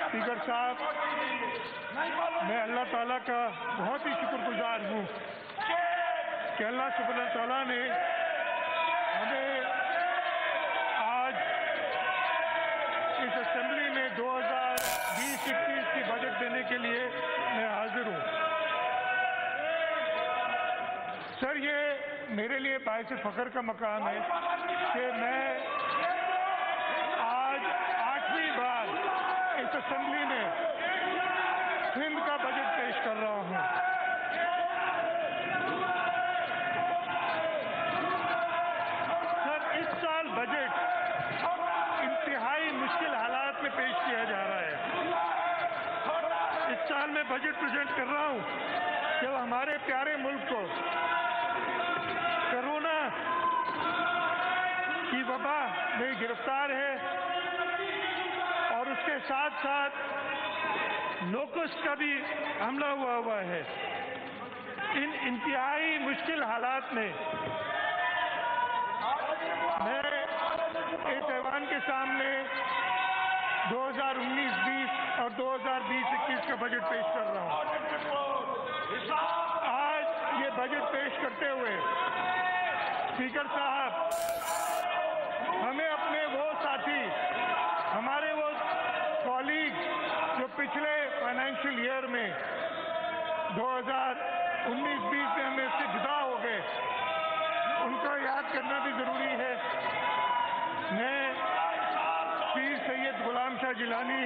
Speaker साहब, मैं अल्लाह ताला का बहुत ही शुक्रगुजार हूँ कि अल्लाह सुब्हान तआला ने हमें आज इस असेंबली में 2020-21 की बजट देने के लिए मैं हाजिर हूँ। सर, ये मेरे लिए बायस फ़ख्र का मकाम है कि मैं आज 8वीं बार इस असेंबली में सिंध का बजट पेश कर रहा हूँ। सर, इस साल बजट इंतहाई मुश्किल हालात में पेश किया जा रहा है। इस साल मैं बजट प्रेजेंट कर रहा हूँ जब हमारे प्यारे मुल्क को कोरोना की वबा में गिरफ्तार है और उसके साथ साथ लोकस्ट का भी हमला हुआ है। इन इंतहाई मुश्किल हालात में मैं इस ऐवान के सामने 2019-20 और 2020-21 का बजट पेश कर रहा हूँ। आज ये बजट पेश करते हुए स्पीकर साहब, हमें अपने वो साथी, हमारे वो कॉलीग जो पिछले फाइनेंशियल ईयर में 2019-20 में हमें इससे जुदा हो गए, उनको याद करना भी जरूरी है। मैं पीर सैयद गुलाम शाह जिलानी,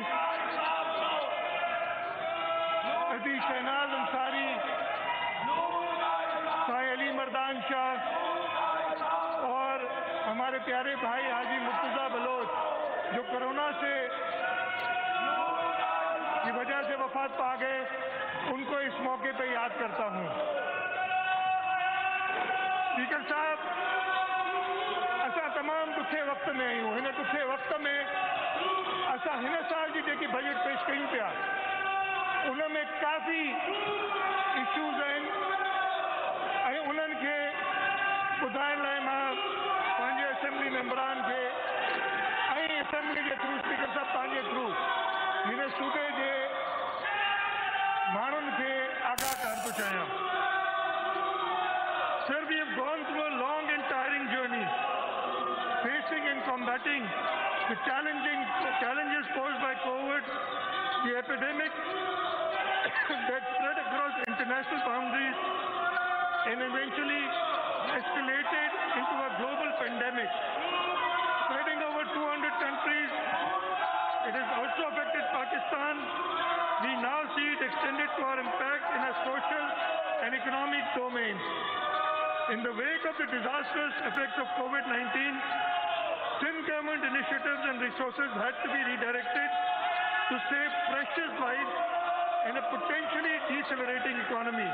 अदी शहनाज अंसारी, शाह अली मर्दान शाह और हमारे प्यारे भाई हाजी मुर्तजा बलोच जो कोरोना से की वजह से वफात पा गए, उनको इस मौके पर याद करता हूँ। स्पीकर साहब, असां तमाम ॾुखे वक़्त में आहियूं। हिन ॾुखे वक़्त में असां हिन साल जी जेकी बजट पेश कयूं पिया, उन में काफ़ी इशूज़ आहिनि ऐं उन्हनि खे ॿुधाइण लाइ मां पंहिंजे असेंबली मेंबरान खे ऐं असेंबली जे थ्रू, स्पीकर साहब तव्हांजे थ्रू, हिन सूबे जे माण्हुनि खे आगाह करणु थो चाहियां। Sir, we have gone through a long and tiring journey, facing and combating the challenges posed by COVID, the epidemic that spread across international boundaries and eventually escalated into a global pandemic, spreading over 200 countries. It has also affected Pakistan. We now see it extended to our impact in our social and economic domains. In the wake of the disastrous effects of COVID-19, Sindh government initiatives and resources had to be redirected to save precious lives in a potentially decelerating economy.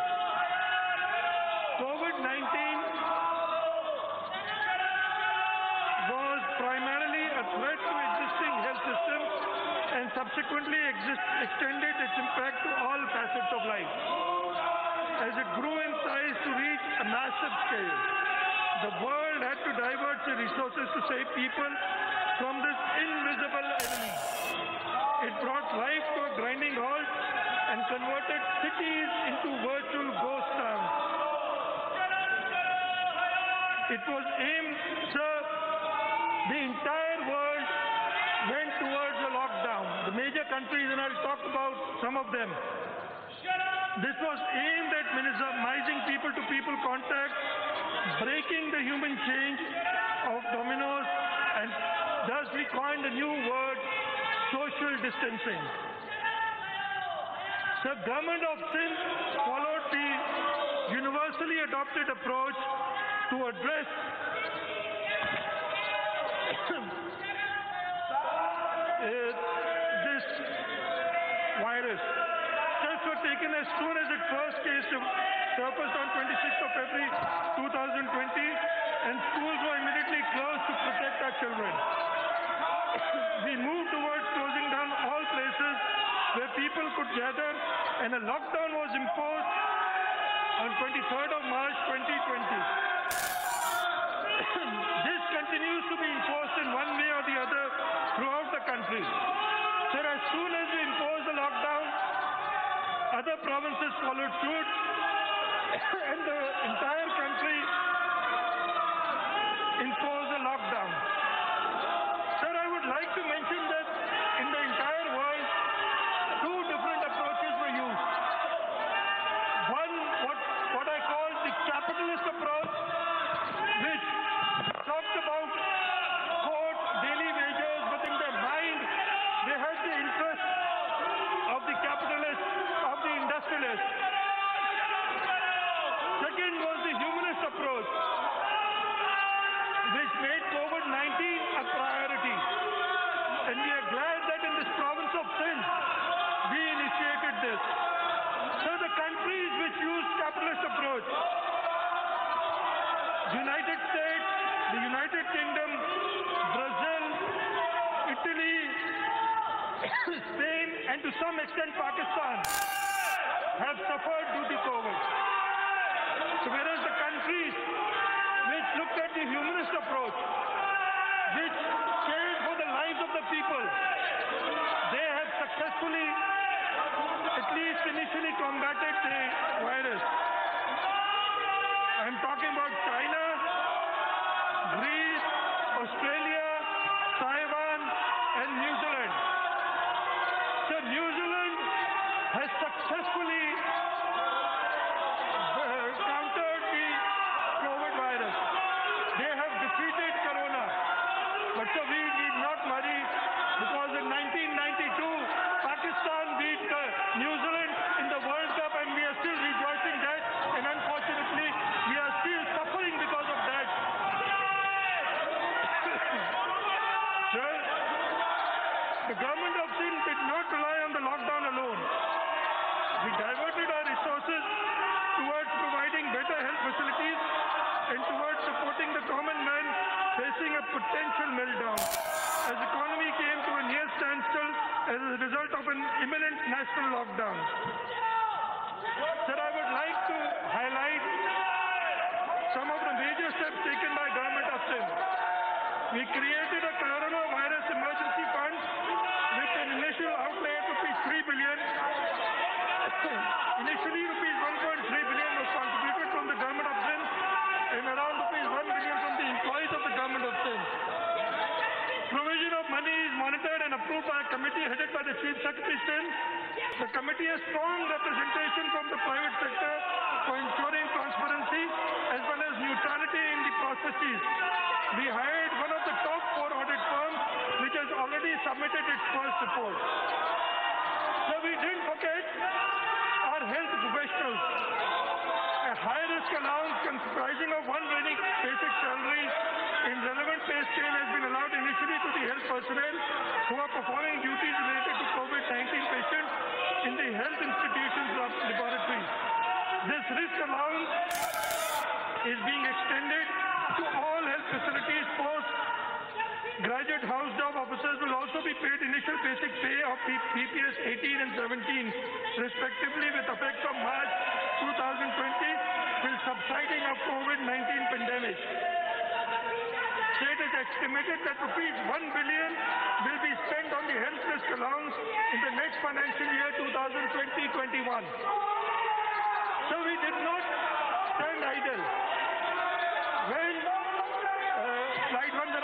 COVID-19 was primarily a threat to existing health systems and subsequently extended its impact to all facets of life. As it grew in size to reach a massive scale, the world had to divert its resources to save people from this invisible enemy. It brought life to a grinding halt and converted cities into virtual ghost towns. It was aimed, sir, the entire world went towards a lockdown. The major countries, and I'll talk about some of them. This was aimed at minimizing people-to-people contact, breaking the human chain of dominoes, and thus we coined a new word, social distancing. The government of Sindh followed the universally adopted approach to address this virus. Steps were taken as soon as its first case surfaced on 26th of February 2020, and schools were immediately closed to protect our children. We moved towards closing down all places where people could gather, and a lockdown was imposed on 23rd of March 2020. This continues to be enforced in one way or the other soon as we imposed the lockdown, other provinces followed suit, and the entire country imposed a lockdown. Sir, I would like to mention that in the entire world, two different approaches were used. One, what I call the capitalist approach, which talked about daily wages, but in their mind, they had the interest of the capitalist, of the industrialist. Second was the humanist approach, which made COVID-19 a priority. And we are glad that in this province of Sindh, we initiated this. So the countries which use capitalist approach, United States, the United Kingdom, Brazil, Italy, Spain, and to some extent Pakistan have suffered due to COVID. So whereas the countries which looked at the humanist approach, which cared for the lives of the people, they have successfully, at least initially, combated the virus. I'm talking about China, Greece, Australia, Taiwan, and New Zealand. So New Zealand has successfully countered the COVID virus. They have defeated Corona. But so we need not worry, because in 1992, Pakistan beat New Zealand in the World Cup, and we are still rejoicing that. And unfortunately, we are still suffering because of that. Sir, the government of Sindh did not rely on the lockdown alone. We diverted our resources towards providing better health facilities and towards supporting the common man facing a potential meltdown, as the economy came to a near standstill as a result of an imminent national lockdown. Sir, I would like to highlight some of the major steps taken by government of Sindh. We created a coronavirus emergency fund with an initial outlay of ₹3 billion. Initially, ₹1.3 billion was contributed from the government of Sindh and around ₹1 billion from the employees of the government of Sindh. Provision of money is monitored and approved by a committee headed by the Chief Secretary Sindh. The committee has strong representation from the private sector for ensuring transparency as well as neutrality in the processes. We hired one of the top 4 audit firms, which has already submitted its first report. So we didn't forget our health professionals. A high-risk allowance comprising of 1 basic salary in relevant pay scale has been allowed initially to the health personnel who are performing duties related to COVID-19 patients in the health institutions of laboratories. This risk allowance is being extended to all health facilities post. Graduate house job officers will also be paid initial basic pay of PPS 18 and 17 respectively with effect from March 2020 till subsiding of COVID-19 pandemic. State has estimated that ₹1 billion will be spent on the health risk allowance in the next financial year 2020-21. So we did not stand idle. When slide 1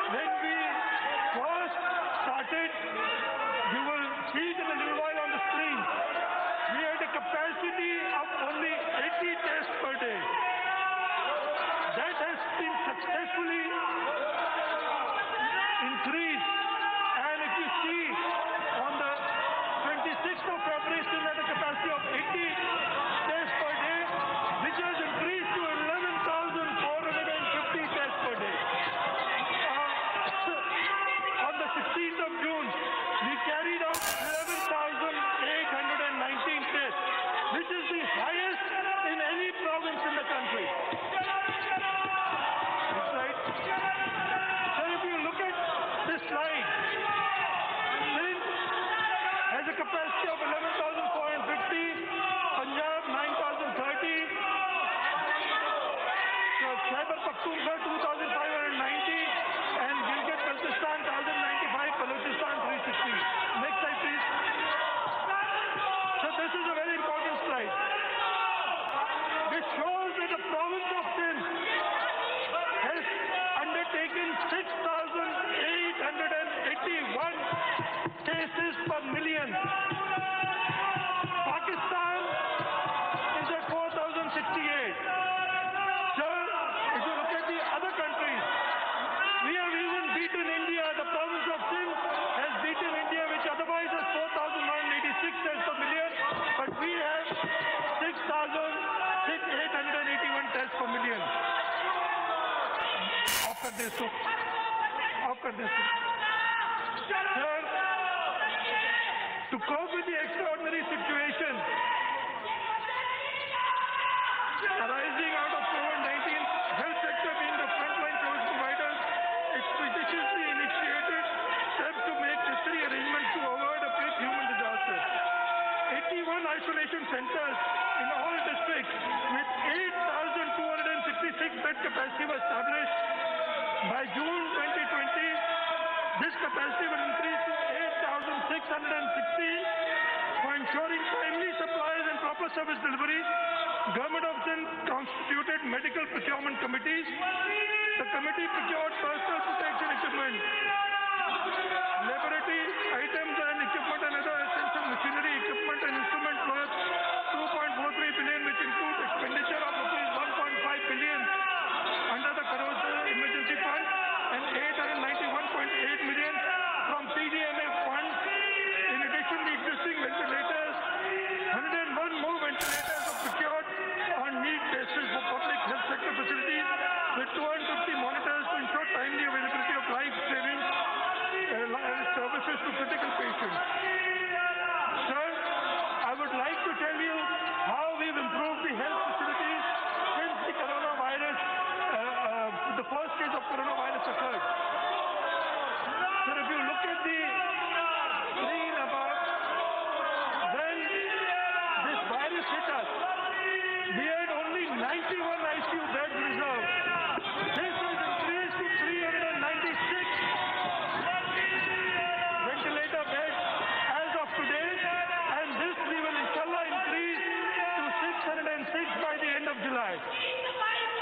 when we first started, you will see it in a little while on the screen. We had a capacity of only 80 tests per day. That has been successfully increased. And if you see on the 26th of February, still at a capacity of 80 tests per day, which has increased to 11,450 tests per day. On the 16th of June, we carried out 11,819 tests, which is the highest in any province in the country. Next slide. So if you look at this slide, Sindh has a capacity of 11,450, Punjab 9,030, Khyber Pakhtunkhwa 2,590, and Gilgit-Baltistan 1,095, Balochistan 360. Next beaten India. The province of Sindh has beaten India, which otherwise has 4,186 tests per million, but we have 6,881 tests per million. Sir, to cope with the extraordinary situation arising out of COVID-19, health sector being the frontline service provider, expeditiously initiated steps to make necessary arrangements to avoid a big human disaster. 81 isolation centers in all districts with 8,266 bed capacity were established. By June 2020, this capacity will increase to 8,660 for ensuring timely supplies and proper service delivery. Government of Sindh constituted medical procurement committees. The committee procured personal protection equipment, laboratory items and equipment and other essential machinery, equipment and instruments worth 2.43 billion, which include expenditure of rupees 1.5 billion under the Corona Emergency Fund and 891.8 million from PDMA funds. In addition, the existing ventilators, 101 more ventilators were procured on need basis for public health sector facilities with 250 monitors to ensure timely availability of life-saving services to critical patients. Sir, I would like to tell you how we've improved the health facilities since the coronavirus, the first case of coronavirus occurred. Sir, if you look at the screen above, when this virus hit us, we had only 91 ICU beds reserved. This has increased to 396 ventilator beds as of today, and this we will inshallah increase to 606 by the end of July.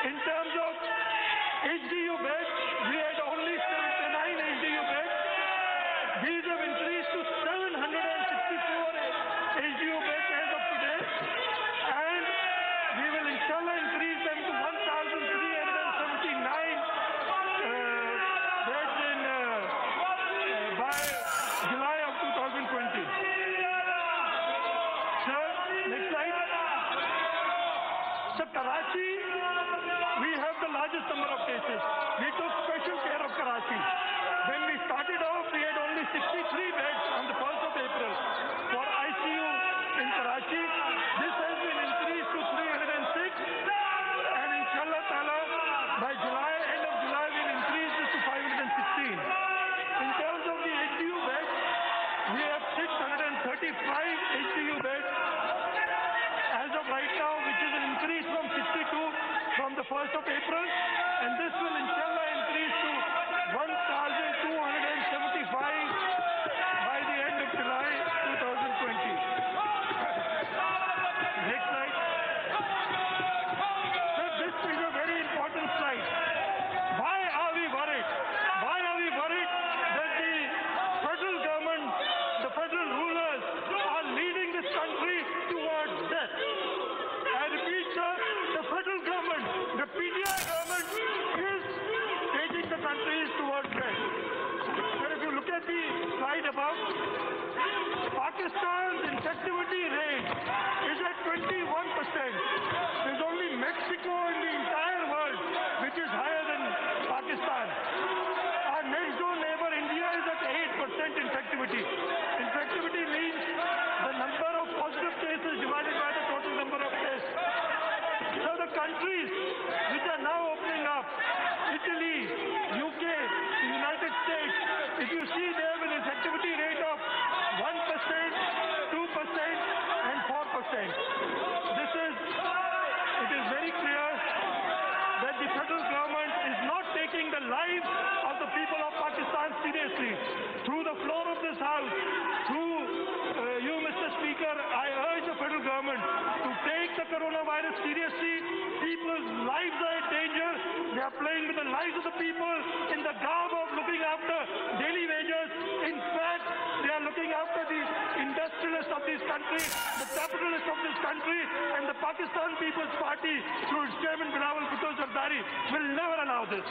In terms of HDU beds, we had only 79 HDU beds. These have increased to 764 HDU beds as of today, and we will inshallah increase them to 1,379 beds by July of 2020. Sir, next slide. Sir, Karachi, we have the largest number of cases. We took special care of Karachi. When we started off, we had only 63 beds on the 1st of April for ICU in Karachi. This has been increased to 306, and inshallah ta'ala, by July, end of July, we'll increase this to 516. In terms of the HDU beds, we have 635 HDU beds as of right now, which is an increase from 62 from the 1st of April, and this will inshallah increase to 1,275 by the end of July 2020. Next slide. Sir, this is a very important slide. Why are we worried? Why are we worried that the federal government, the federal rulers are leading this country towards death? I repeat, sir, the federal government, the PDI government is taking the country towards death. Sir, if you look at the slide above, Pakistan's infectivity rate is at 21%. There's only Mexico in the entire world which is higher than Pakistan. Our next door neighbor India is at 8% infectivity. Infectivity means the number of positive cases divided by the total number of tests. So the countries which are now opening up, Italy, UK, the United States, if you see they have an infectivity rate of 1%, 2% and 4%. It is very clear that the federal government is not taking the lives of the people of Pakistan seriously. Through the floor of this house, through you, Mr. Speaker, I urge the federal government to take the coronavirus seriously. People's lives are in danger. They are playing with the lives of the people in the garb of looking after daily wages. In fact, they are looking after the industrialists of this country, the capitalists of this country, and the Pakistan People's Party, through its chairman Bilawal Bhutto Zardari, will never allow this.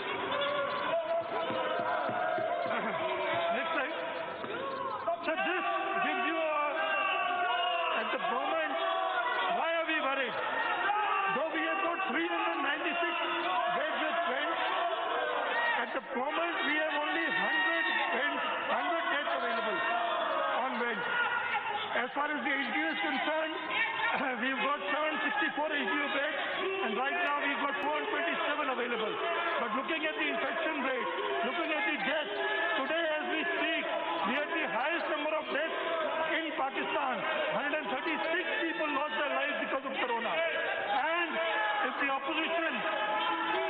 far as the HDU is concerned, we've got 764 HDU beds, and right now we've got 427 available. But looking at the infection rate, looking at the deaths, today as we speak, we had the highest number of deaths in Pakistan. 136 people lost their lives because of corona. And if the opposition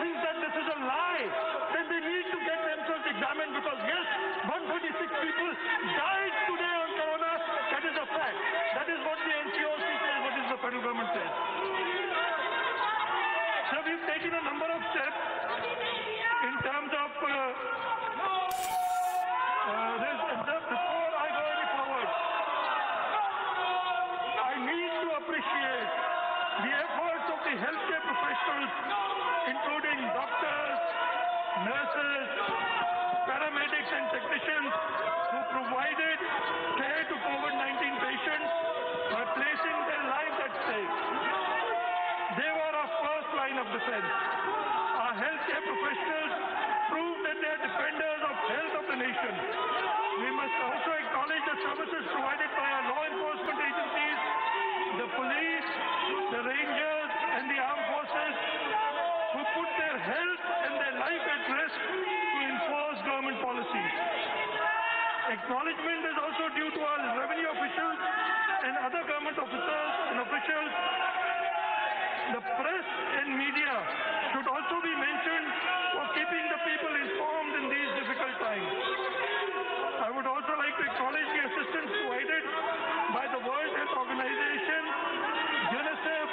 thinks that this is a lie, then they need to get themselves examined, because yes, 136 people died today on corona. That is a fact. That is what the NCOC says, what is the federal government says. So we've taken a number of steps in terms of this. Before I go any forward, I need to appreciate the efforts of the healthcare professionals, including doctors, nurses, paramedics and technicians who provided care to COVID-19 patients by placing their lives at stake. They were our first line of defense. Our healthcare professionals proved that they are defenders of health of the nation. We must also acknowledge the services provided by our law enforcement agencies, the police, the rangers and the armed forces, who put their health and their life at risk to enforce government policies. Acknowledgement is also due to our revenue officials and other government officers and officials. The press and media should also be mentioned for keeping the people informed in these difficult times. I would also like to acknowledge the assistance provided by the World Health Organization, UNICEF,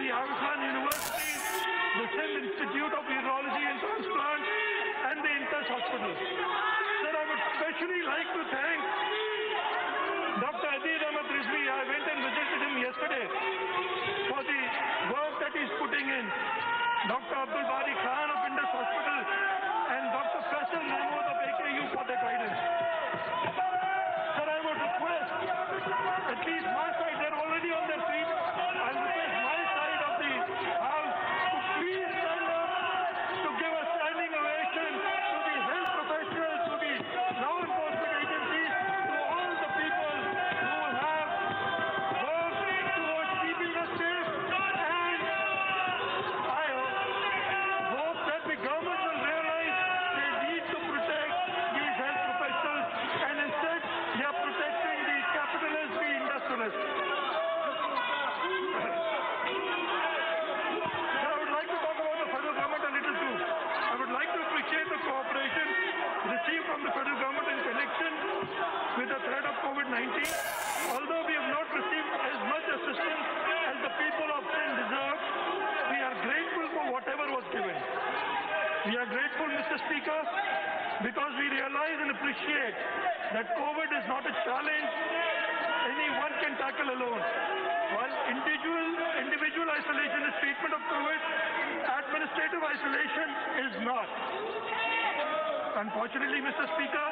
the Aga Khan University, the Sindh Institute of Urology and Transplant, and the Indus Hospital. Sir, I would especially like to thank Dr. Aziz Ahmed Rizvi. I went and visited him yesterday for the work that he's putting in. Dr. Abdul Bari Khan of Indus Hospital and Dr. Faisal Mahmood of AKU for their guidance. Sir, I would request, at least my side, they're already on their feet. I'll request my side of the house to please stand up to give a standing ovation to the health professionals, to the law enforcement agencies, to all the people who have worked towards keeping us safe. And I hope that the government will realize they need to protect these health professionals, and instead they are protecting the capitalists, the industrialists. Sir, I would like to talk about the federal government a little too. I would like to appreciate the cooperation received from the federal government in connection with the threat of COVID-19. Although we have not received as much assistance as the people of Sindh deserve, we are grateful for whatever was given. We are grateful, Mr. Speaker, because we realize and appreciate that COVID is not a challenge anyone can tackle alone. While individual isolation is treatment of COVID, administrative isolation is not. Unfortunately, Mr. Speaker,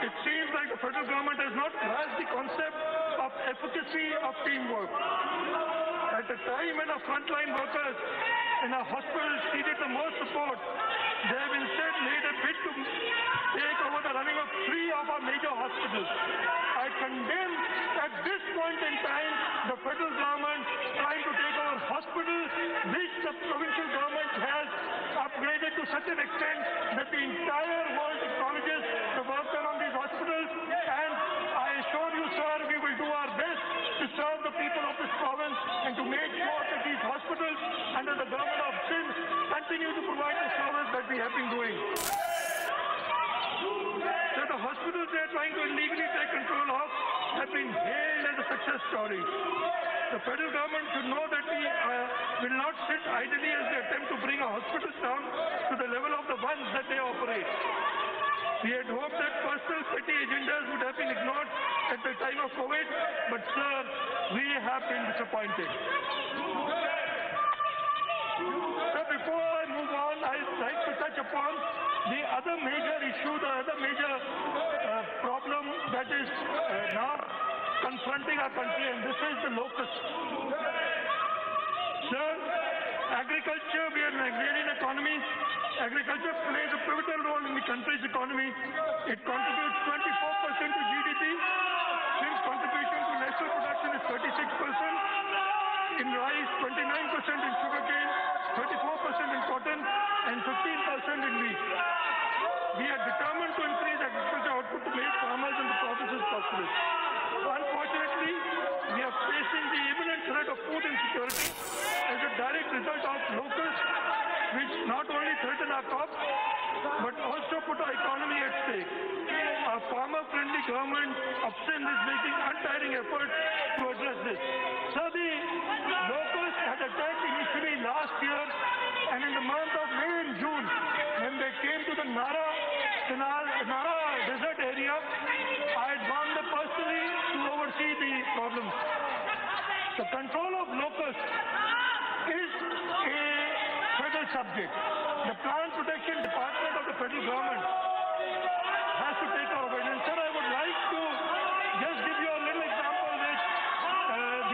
it seems like the federal government has not grasped the concept of efficacy of teamwork. At a time when our frontline workers in our hospitals needed the most support, they have instead made a bid to take over the running of 3 of our major hospitals. I condemn at this point in time the federal government trying to take over hospitals which the provincial government has upgraded to such an extent that the entire world acknowledges the work done on these hospitals. And I assure you, sir, we will do our best to serve the people of this province and to make sure that these hospitals under the government of Sindh continue to provide the service that we have been doing. So the hospitals they are trying to illegally take control of have been hailed as a success story. The federal government should know that we will not sit idly as they attempt to bring our hospitals down to the level of the ones that they operate. We had hoped that personal petty agendas would have been ignored at the time of COVID, but sir, we have been disappointed. So before I move on, I'd like to touch upon the other major issue, the other major problem that is now confronting our country, and this is the locust. Sir, agriculture, we are an agrarian economy. Agriculture plays a pivotal role in the country's economy. It contributes 24% to GDP. Since contribution to agricultural production is 36%, in rice 29%, in sugarcane 34%, in cotton and 15% in wheat. We are determined to increase agriculture output to make farmers and the processors prosperous. Unfortunately, we are facing the imminent threat of food insecurity as a direct result of locusts, which not only threaten our crops, but also put our economy at stake. Our farmer-friendly government of Sindh is making untiring efforts to address this. So the locusts had attacked initially last year, and in the month of May and June, when they came to the Nara desert area, I had gone there personally to oversee the problem. The control of locusts is a federal subject. The Plant Protection Department of the federal government has to take over. And sir, I would like to just give you a little example which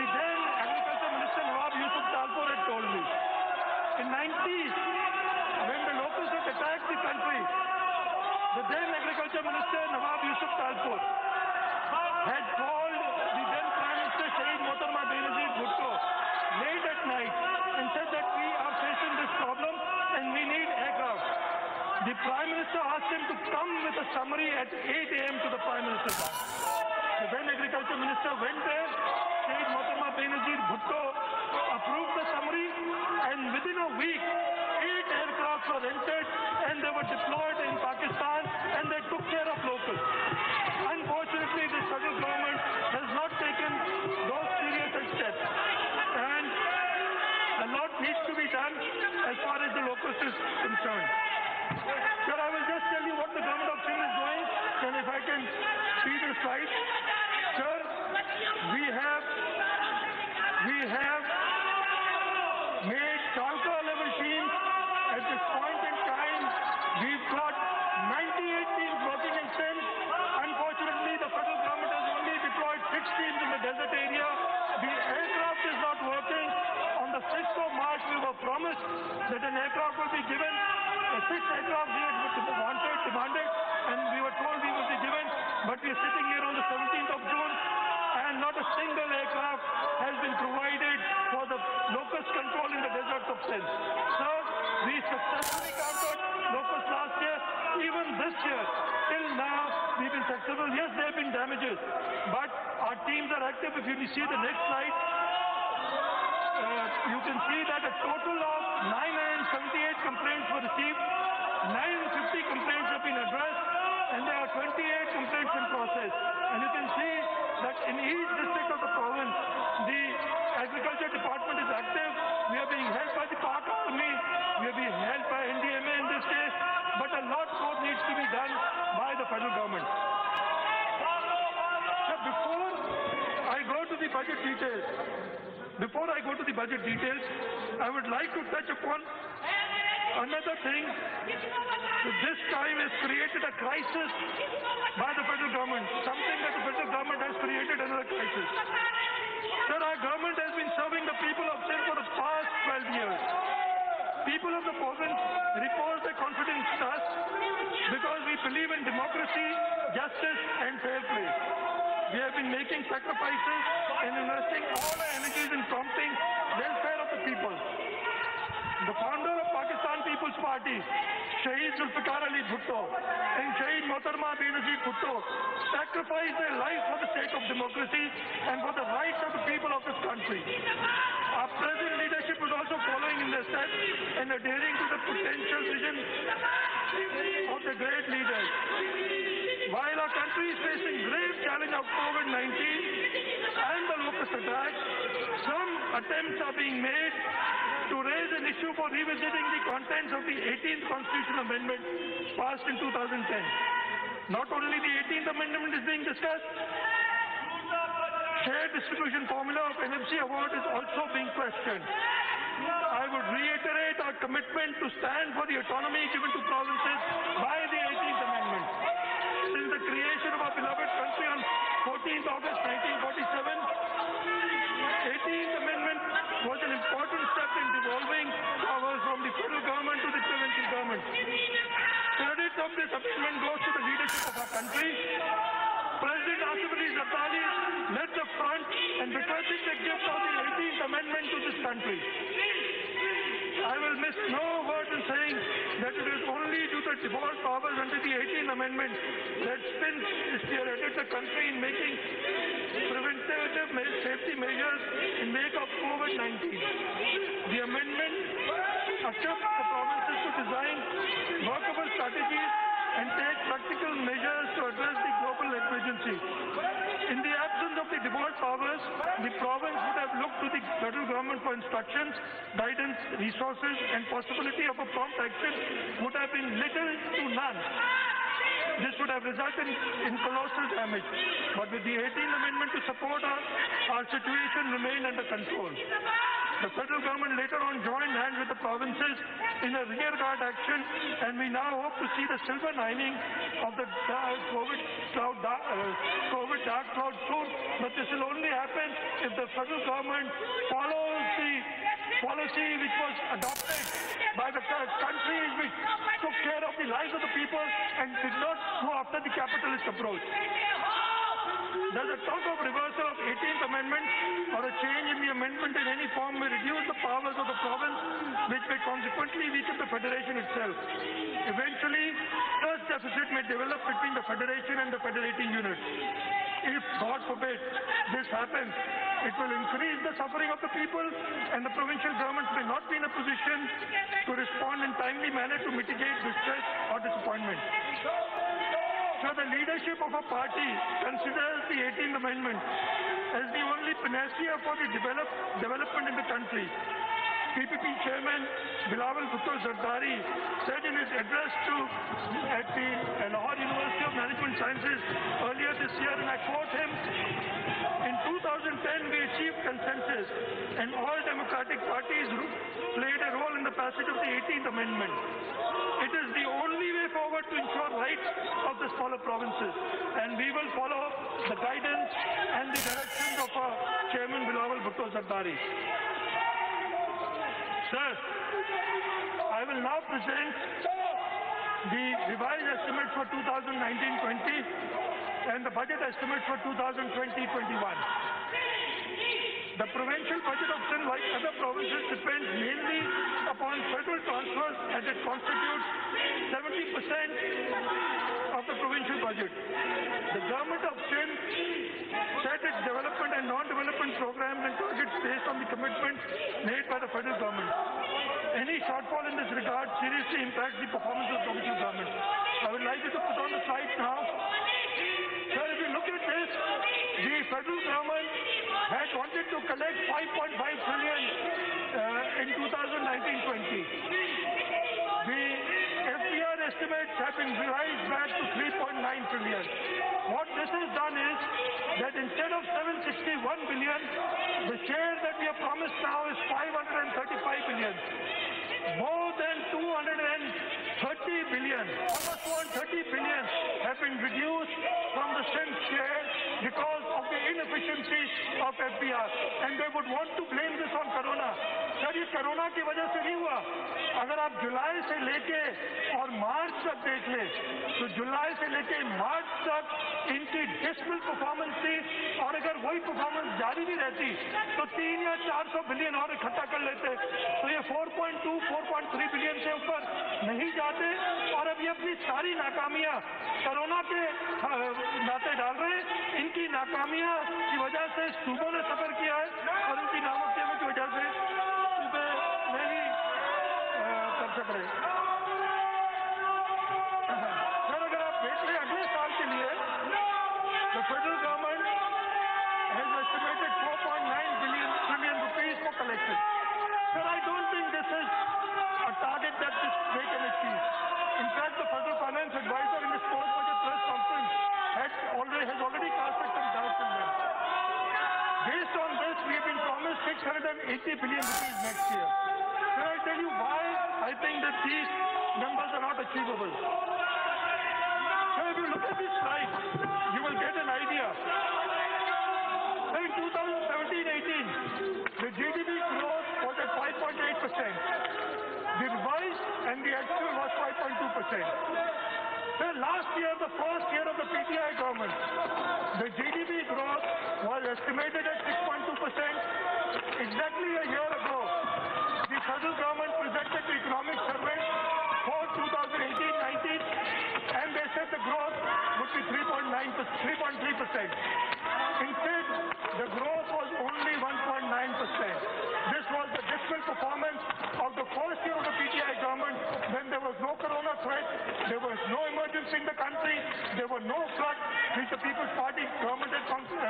the then Agriculture Minister Nawab Yusuf Talpur had told me. In 90s, when the locusts had attacked the country, the then Agriculture Minister Nawab Yusuf Talpur had called the then Prime Minister Shahid Mohtarma Benazir Bhutto late at night and said that we are facing this problem and we need aircraft. The Prime Minister asked him to come with a summary at 8 a.m. to the Prime Minister's house. The then Agriculture Minister went there, Shahid Mohtarma Benazir Bhutto approved the summary, and within a week, 8 aircraft were entered and they were deployed in Pakistan and they took care of locusts. Unfortunately, the federal government has not taken those serious steps, and a lot needs to be done as far as the locust is concerned. Sir, I will just tell you what the government of Sindh is doing, and if I can see the slide. Sir, we have made Talca level teams. At this point in time, we've got 98 teams working in Sindh. Unfortunately, the federal government has only deployed 6 teams in the desert area. The aircraft is not working. On the 6th of March, we were promised that an aircraft will be given. The 6 aircraft we had demanded, and we were told we would be given, but we are sitting here on the 17th of June, and not a single aircraft has been provided for the locust control in the deserts of Sindh. Sir, we successfully countered locusts last year. Even this year, till now, we've been successful. Yes, there have been damages, but our teams are active. If you see the next slide, you can see that a total of 978 complaints were received, 950 complaints have been addressed, and there are 28 complaints in process. And you can see that in each district of the province, the Agriculture Department is active. We are being helped by the Pak Army, we are being helped by NDMA in this case, but a lot more needs to be done by the federal government. So before I go to the budget details, I would like to touch upon another thing. This time has created a crisis by the federal government, something that the federal government has created another crisis. Sir, our government has been serving the people of Sindh for the past 12 years. People of the province repose their confidence in us because we believe in democracy, justice and fair play. We have been making sacrifices and investing all our energies in prompting welfare of the people. The founder of Pakistan People's Party, Shahid Zulfikar Ali Bhutto and Shahid Mohtarma Benazir Bhutto sacrificed their life for the sake of democracy and for the rights of the people of this country. Our present leadership is also following in their steps and adhering to the potential vision of the great leaders. While our country is facing grave challenge of COVID-19 and the locust attack, some attempts are being made to raise an issue for revisiting the contents of the 18th Constitutional Amendment passed in 2010. Not only the 18th Amendment is being discussed, shared distribution formula of NFC award is also being questioned. I would reiterate our commitment to stand for the autonomy given to provinces by the 18th Amendment. Since the creation of our beloved country on 14th August 1947, 18th Amendment was an important step in devolving powers from the federal government to the provincial government. Credit of this amendment goes to the leadership of our country. President Asif Ali Zardari led the front and bequeathing the gift of the 18th Amendment to this country. I will miss no word in saying that it is only due to devolved powers under the 18th Amendment that SPIN spearheaded the country in making preventative safety measures in wake of COVID-19. The amendment equipped the provinces to design workable strategies and take practical measures to address the global emergency. In the absence of the devolved powers, the province would have looked to the federal government for instructions, guidance, resources, and possibility of a prompt action would have been little to none. This would have resulted in colossal damage. But with the 18th Amendment to support us, our situation remained under control. The federal government later on joined hands with the provinces in a rearguard action, and we now hope to see the silver lining of the COVID dark cloud soon. But this will only happen if the federal government follows the policy which was adopted by the countries which took care of the lives of the people and did not go after the capitalist approach. Does a talk of reversal of 18th Amendment or a change in the amendment in any form may reduce the powers of the province, which may consequently weaken the federation itself. Eventually, trust deficit may develop between the federation and the federating units. If, God forbid, this happens, it will increase the suffering of the people, and the provincial governments may not be in a position to respond in timely manner to mitigate distress or disappointment. So the leadership of a party considers the 18th Amendment as the only panacea for the development in the country. PPP Chairman Bilawal Bhutto Zardari said in his address at the Lahore University of Management Sciences earlier this year, and I quote him, "In 2010 we achieved consensus and all democratic parties played a role in the passage of the 18th Amendment. It is the only way forward to ensure rights of the smaller provinces, and we will follow the guidance and the directions of our Chairman Bilawal Bhutto Zardari." Sir, I will now present the revised estimates for 2019-20 and the budget estimates for 2020-21. The provincial budget of Sindh, like other provinces, depends mainly upon federal transfers, as it constitutes 70% of the provincial budget. The government of Sindh set its development and non-development programs and targets based on the commitments made by the federal government. Any shortfall in this regard seriously impacts the performance of the provincial government. I would like you to put on the slide now. Sir, if you look at this, the federal government had wanted to collect 5.5 trillion in 2019-20. The FBR estimates have been revised back to 3.9 trillion. What this has done is that instead of 761 billion, the share that we are promised now is 535 billion. More than 230 billion, almost 230 billion have been reduced from the Sindh share because of the inefficiency of FBR. And they would want to blame this on Corona. Sir ये corona की वजह से नहीं हुआ. अगर आप जुलाई से लेके और मार्च तक देख ले, तो जुलाई से लेके मार्च तक इनकी डिस्मल परफॉर्मेंस थी, और अगर वही परफॉर्मेंस जारी भी रहती तो 300 या 400 बिलियन और इकट्ठा कर लेते. तो ये 4.2, 4.3 बिलियन से ऊपर नहीं जाते, और अब ये अपनी सारी नाकामियां कोरोना के नाते डाल रहे हैं. इनकी नाकामियां की वजह से सूबों ने सफर किया है, और इनकी नामुमकिन की वजह से सूबे नहीं कर सक रहे. सर अगर आप देख लें अगले साल के लिए, the federal government has estimated 4.9 trillion rupees for collection. Sir, I don't think this is a target that this they can achieve. In fact, the federal finance advisor in this post-budget press conference has already casted some doubts in them. Based on this, we have been promised 680 billion rupees next year. Can I tell you why I think that these numbers are not achievable? So if you look at this slide, you will get an idea. So in 2017-18, the GDP growth was at 5.8%. The revised and the actual was 5.2%. So last year, the first year of the PTI government, the GDP growth was estimated at 6.2%. Exactly a year ago, the federal government presented the economic survey for 2018-19, and they said the growth would be 3.3%. Instead, the growth was only 1.9%. This was the dismal performance of the first year of the PTI government when there was no corona threat, there was no emergency in the country, there were no floods which the People's Party government had countered,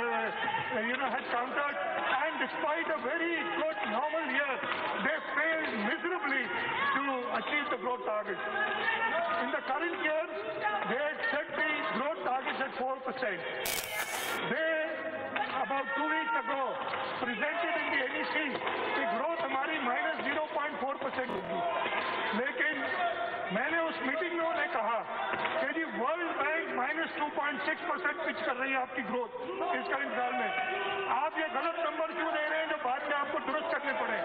and despite a very good normal year, they failed miserably to achieve the growth targets. In the current year, they had set the growth targets at 4%. They, about 2 weeks ago, presented in the NEC कि growth हमारी -0.4% होगी, लेकिन मैंने उस meeting में उन्हें कहा कि जी वर्ल्ड बैंक -2.6% पिच कर रही है आपकी ग्रोथ इस करंट साल में, आप ये गलत नंबर क्यों दे रहे हैं जो बाद में आपको दुरुस्त करने पड़े,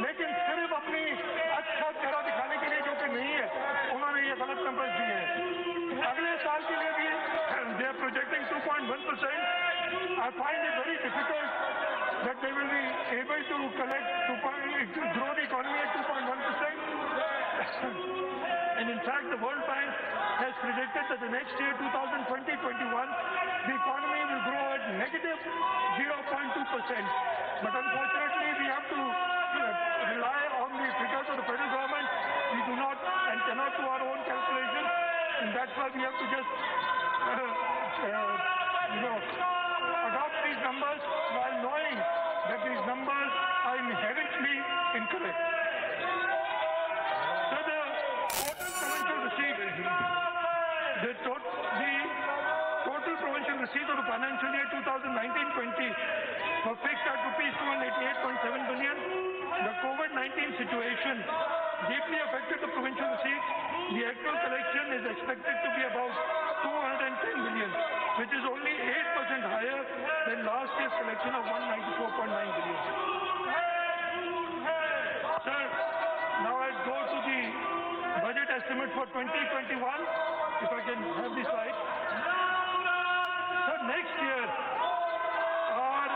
लेकिन सिर्फ अपनी अच्छा चेहरा दिखाने के लिए जो कि नहीं है, उन्होंने ये गलत नंबर दिए हैं। अगले साल के लिए भी they are projecting 2.1%. I find it very difficult that they will be able to grow the economy at 2.1%. And in fact, the World Bank has predicted that the next year, 2020-21, the economy will grow at negative 0.2%. But unfortunately, we have to rely on the figures of the federal government. We do not and cannot do our own calculations, and that's why we have to just adopt these numbers while knowing that these numbers are inherently incorrect. So the total provincial receipts of the financial year 2019-20 were fixed at rupees 288.7 billion. The COVID-19 situation deeply affected the provincial receipts. The actual collection is expected to be about 210 billion, which is only 8% higher than last year's collection of 194.9 billion. Sir, now I go to the budget estimate for 2021, if I can have the slide. So next year, our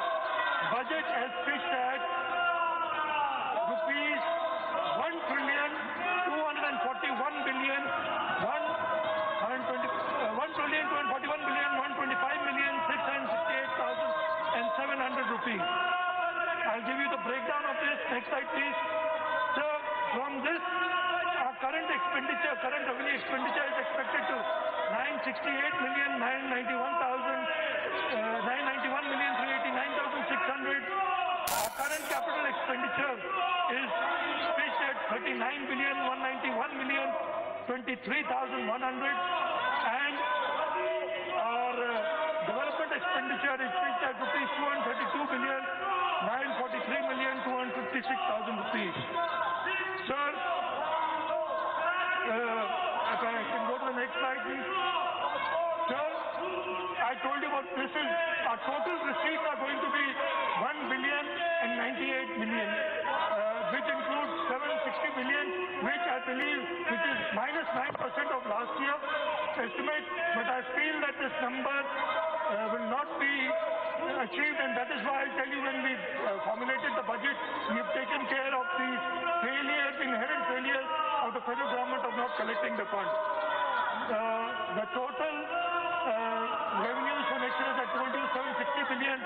budget has pitched at rupees 1,241 billion, 1,241,125,668,700 rupees. I'll give you the breakdown of this. Next slide, please. So from this, our current revenue expenditure is expected to 991,389,600. Our current capital expenditure is pitched at 39,191,023,100, and our development expenditure is pitched at rupees 232,943,256,000 rupees. Sir, if I can go to the next slide, please. Sir, I told you about this is our total receipts are going to be 1,098 million, which includes 760 million, which I believe which is -9% of last year's estimate. But I feel that this number will not be achieved, and that is why I tell you when we formulated the budget, we have taken care of the inherent failures of the federal government of not collecting the funds. The total revenues for next year is at 760 billion.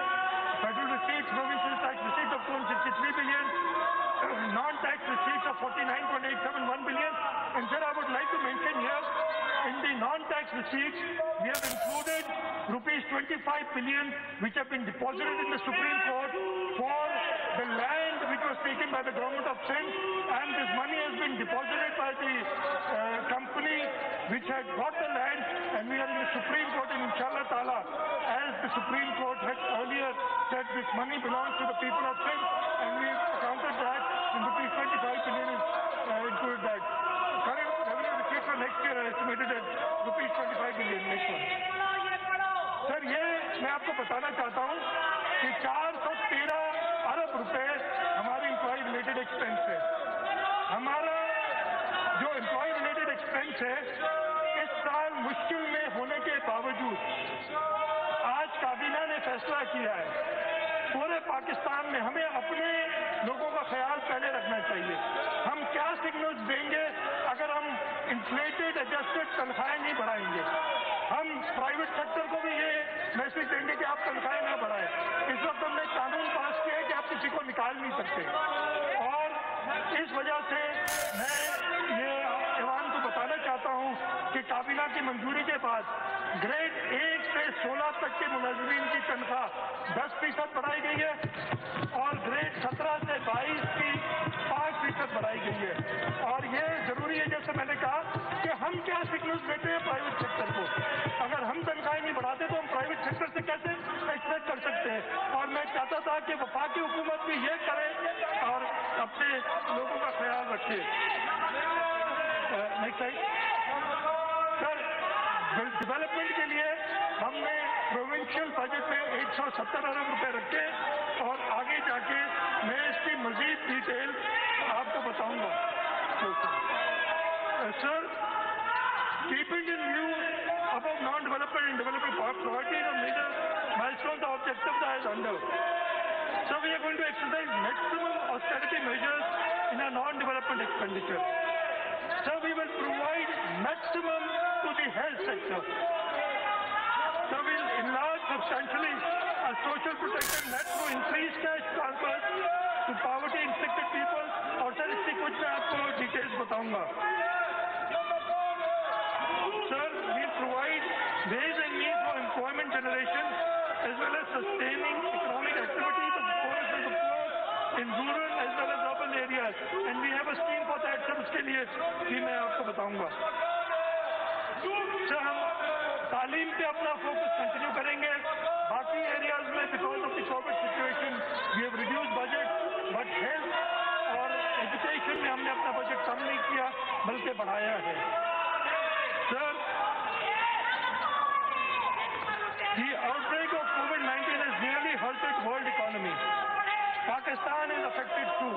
Federal receipts, provincial tax receipts of 263 billion. Non-tax receipts of 49.871 billion. And sir, I would like to mention here, in the non-tax receipts, we have included rupees 25 billion which have been deposited in the Supreme Court for the land which was taken by the government of Sindh, and this money has been deposited by the company which had bought the land, and we are in the Supreme Court, and inshallah ta'ala, as the Supreme Court had earlier said, this money belongs to the people of Sindh, and we accounted that, and rupees 25 billion is included that. Current revenue receipts for next year are estimated at rupees 25 billion. Next one. Sir, ये मैं आपको बताना चाहता हूँ कि 413 अरब रुपए हमारे employ related expense है। हमारा जो एम्प्लॉय रिलेटेड एक्सपेंस है, इस साल मुश्किल में होने के बावजूद आज काबीना ने फैसला किया है पूरे पाकिस्तान में हमें अपने लोगों का ख्याल पहले रखना चाहिए। हम क्या सिग्नल्स देंगे अगर हम इन्फ्लेटेड एडजस्टेड तनख्वाहें नहीं बढ़ाएंगे? हम प्राइवेट सेक्टर को भी ये मैसेज देंगे कि आप तनख्वाहें ना बढ़ाएं। इस वक्त हमने कानून पास किया है कि आप किसी को निकाल नहीं सकते, और इस वजह से मैं ये ऐवान को बताना चाहता हूँ कि काबीना की मंजूरी के बाद ग्रेड 1 से 16 तक के मुलाजिमीन की तनख्वाह 10% बढ़ाई गई है, और ग्रेड 17 से 22 की 5% बढ़ाई गई है। और ये जरूरी है, जैसे मैंने कहा, कि हम क्या सिग्नल्स देते हैं प्राइवेट सेक्टर को। अगर हम तनख्वाहें नहीं बढ़ाते तो हम प्राइवेट सेक्टर से कैसे एक्सपेक्ट कर सकते हैं? और मैं चाहता था कि वफाकी हुकूमत भी ये करे और अपने लोगों का ख्याल रखे। Next slide sir. डेवलपमेंट के लिए हमने प्रोविंशियल बजट में 170 अरब रुपए रखे, और आगे जाके मैं इसकी मजीद डिटेल आपको बताऊंगा। Sir, keeping in view above non-development and developing priorities and major milestones or objectives as under. So we are going to exercise maximum austerity measures in our non-development expenditure. So we will provide maximum to the health sector. So we will enlarge substantially our social protection net through increased cash transfers to poverty-inflicted people. और sir इसकी कुछ मैं आपको details बताऊंगा। Sir, we provide ways and means for employment generation as well as sustaining economic activity for the poorest of the poor in rural as well as urban areas, and we have a scheme for that. Sir, उसके लिए भी मैं आपको बताऊंगा। Sir, हम तालीम पे अपना फोकस कंटिन्यू करेंगे। बाकी एरियाज में because of the covid situation we have reduce budget, but health और एजुकेशन में हमने अपना बजट कम नहीं किया बल्कि बढ़ाया है। Sir, the outbreak of COVID-19 has nearly halted world economy. Pakistan is affected too.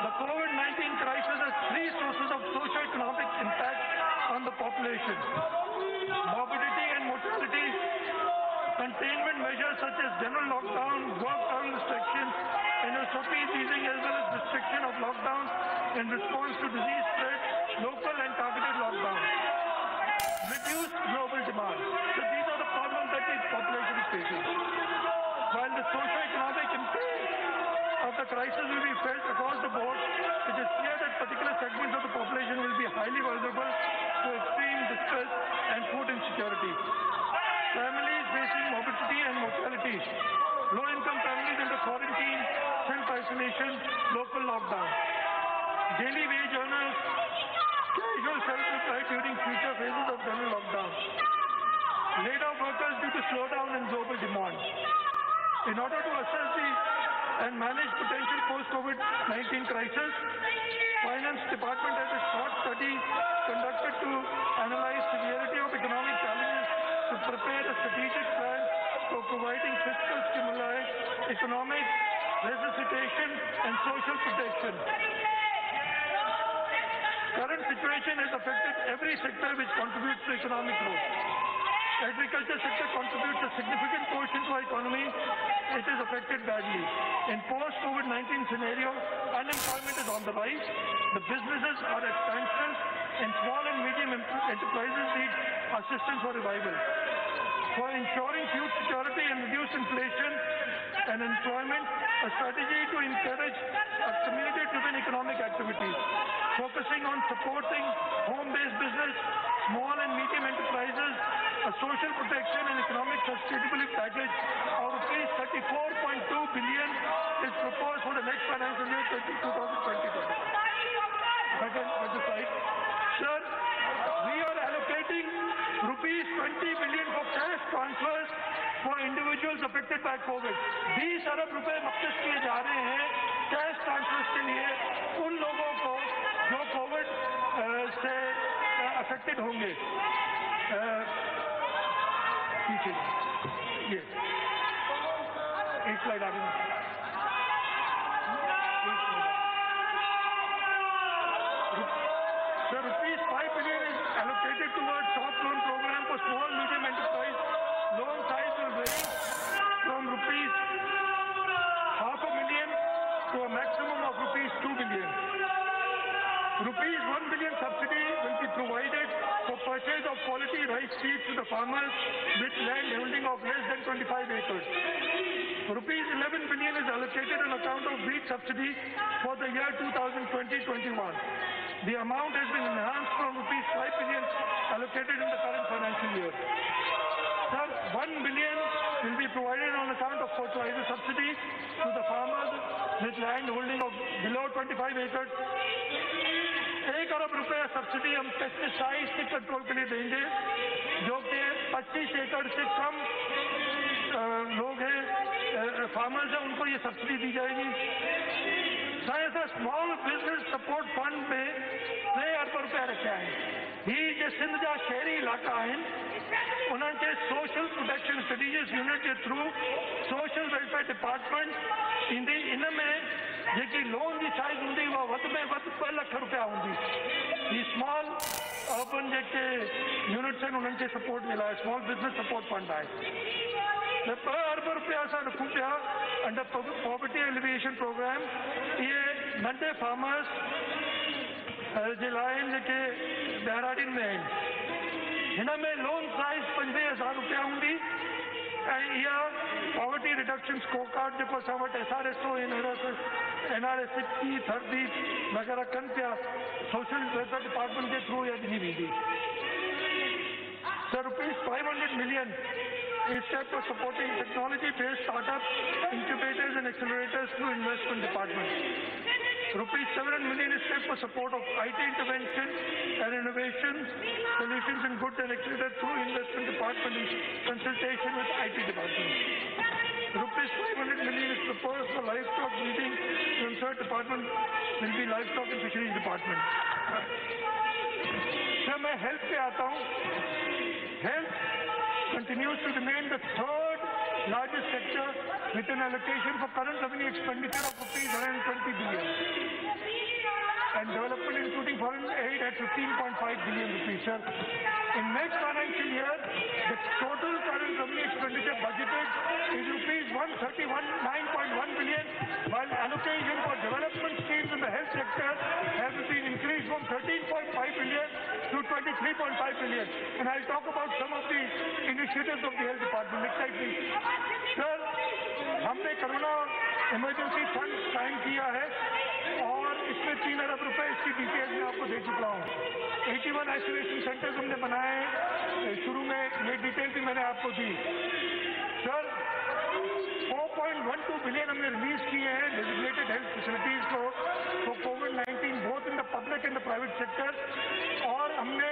The COVID-19 crisis has three sources of socio-economic impact on the population: morbidity and mortality, containment measures such as general lockdown, work travel restrictions, and SOPs easing as well as restriction of lockdown in response to disease spread, local and targeted lockdown. Reduced global demand. So these are the problems that the population is facing. While the socio-economic impact of the crisis will be felt across the board, it is clear that particular segments of the population will be highly vulnerable to extreme distress and food insecurity. Families facing morbidity and mortality, low-income families under quarantine, self-isolation, local lockdown, daily wage earners, casual self-supply during future phases of general lockdown, laid off workers due to slowdown in global demand. In order to assess and manage potential post-COVID-19 crisis, Finance Department has a short study conducted to analyze severity of economic challenges to prepare a strategic plan for providing fiscal stimuli, economic resuscitation, and social protection. Current situation has affected every sector which contributes to economic growth. Agriculture sector contributes a significant portion to our economy. It is affected badly. In post-COVID-19 scenario, unemployment is on the rise. The businesses are at standstill, and small and medium enterprises need assistance for revival. For ensuring food security and reduce inflation and employment, a strategy to encourage a community-driven economic activities, focusing on supporting home-based business, small and medium enterprises, a social protection and economic sustainability package of rupees 34.2 billion is proposed for the next financial year 2020-2021. Sir, we are allocating rupees 20 billion for cash transfers for individuals affected by COVID. 20 अरब रुपए मख्सूस किए जा रहे हैं cash transverse के लिए उन लोगों को जो कोविड से अफेक्टेड होंगे। ये एक स्लाइड आगे Sir, rupees 5 billion is allocated towards soft loan program for small medium enterprise. Loan size will range from rupees to a maximum of rupees 2 billion. Rupees 1 billion subsidy will be provided for purchase of quality rice seeds to the farmers with land holding of less than 25 acres. Rupees 11 billion is allocated on account of wheat subsidy for the year 2020-21. The amount has been enhanced from rupees 5 billion allocated in the current financial year. Sir, 1 billion will be provided on account of fertilizer subsidy to the farmers with land holding of below 25 acres. 1 अरब रुपया subsidy हम pesticide के control के लिए देंगे, जो कि 25 एकड़ से कम लोग हैं, फार्मर्स हैं, उनको ये सब्सिडी दी जाएगी। साथ स्मॉल बिजनेस सपोर्ट फंड में 2 अरब रुपया रखा है। ही जो सिंध जा शहरी इलाका आहिनि, उन्हनि खे सोशल प्रोटेक्शन स्ट्रेटेजिस यूनिट जे थ्रू सोशल वेलफेयर डिपार्टमेंट ईंदी। इन में जेकी लोन जी साइज हूंदी उहा वधि में वधि 2 लख रुपया हूंदी। ही स्मॉल अर्बन जेके यूनिट्स आहिनि उन्हनि खे सपोर्ट जे लाइ स्मॉल बिजनेस सपोर्ट फंड आहे। 2 अरब रुपया असां रखूं पिया अंडर पॉवर्टी एलिविएशन प्रोग्राम। इहे नंढे फार्मर्स जे लाइ आहिनि जेके ॾियाराड़ियुनि में आहिनि। हिन में लोन साइज 50,000 रुपया हूंदी ऐं इहा पॉवर्टी रिडक्शन स्कोर कार्ड जेको असां वटि SRSO NRSP थर्दी वग़ैरह कनि पिया, सोशल वेलफेयर डिपार्टमेंट के थ्रू इहा ॾिनी वेंदी। Sir, rupees 500 million is set for supporting technology-based startups, incubators and accelerators through investment department. Rupees 700 million is set for support of IT intervention and innovation solutions in goods and accelerated through investment department in consultation with IT department. Rupees 500 million is proposed for livestock breeding. The third department will be livestock and fisheries department. Sir, मैं health पे आता हूँ। Health continues to remain the third largest sector with an allocation for current revenue expenditure of rupees 120 billion and development including foreign aid at 15.5 billion rupees. Sir, in next financial year, the total current revenue expenditure budgeted is rupees 139.1 billion, while allocation for development schemes in the health sector has been increased from 13.5 billion to 23.5 billion. And I'll talk about some of the initiatives of the health department. Next slide, please. Sir, हमने corona emergency fund कायम किया है और इसमें 3 अरब रुपए इसकी details में आपको दे चुका हूँ। 81 आइसोलेशन सेंटर्स हमने बनाए हैं, शुरू में ये डिटेल भी मैंने आपको दी। सर, 4.12 बिलियन हमने रिलीज किए हैं डेजिग्नेटेड हेल्थ फैसिलिटीज को फॉर कोविड-19 both in the public and the private sector, और हमने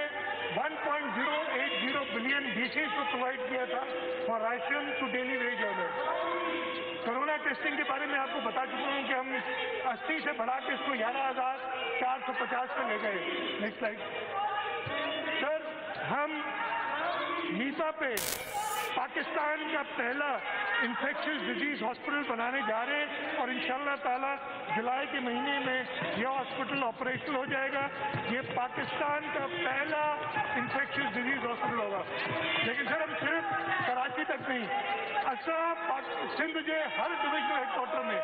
1.080 बिलियन डीसीज को प्रोवाइड किया था for ration to daily wage earners. Corona testing के बारे में आपको बता चुका हूं कि हम 80 से बढ़ा के इसको 11,450 पे ले गए। Next slide. सर, हम नीपा पे पाकिस्तान का पहला इंफेक्शियस डिजीज हॉस्पिटल बनाने जा रहे हैं और इंशाअल्लाह ताला जुलाई के महीने में यह हॉस्पिटल ऑपरेशनल हो जाएगा। ये पाकिस्तान का पहला इंफेक्शियस डिजीज हॉस्पिटल होगा। लेकिन सर, हम सिर्फ कराची तक नहीं, असां सिंध के हर डिविजनल हेडक्वार्टर में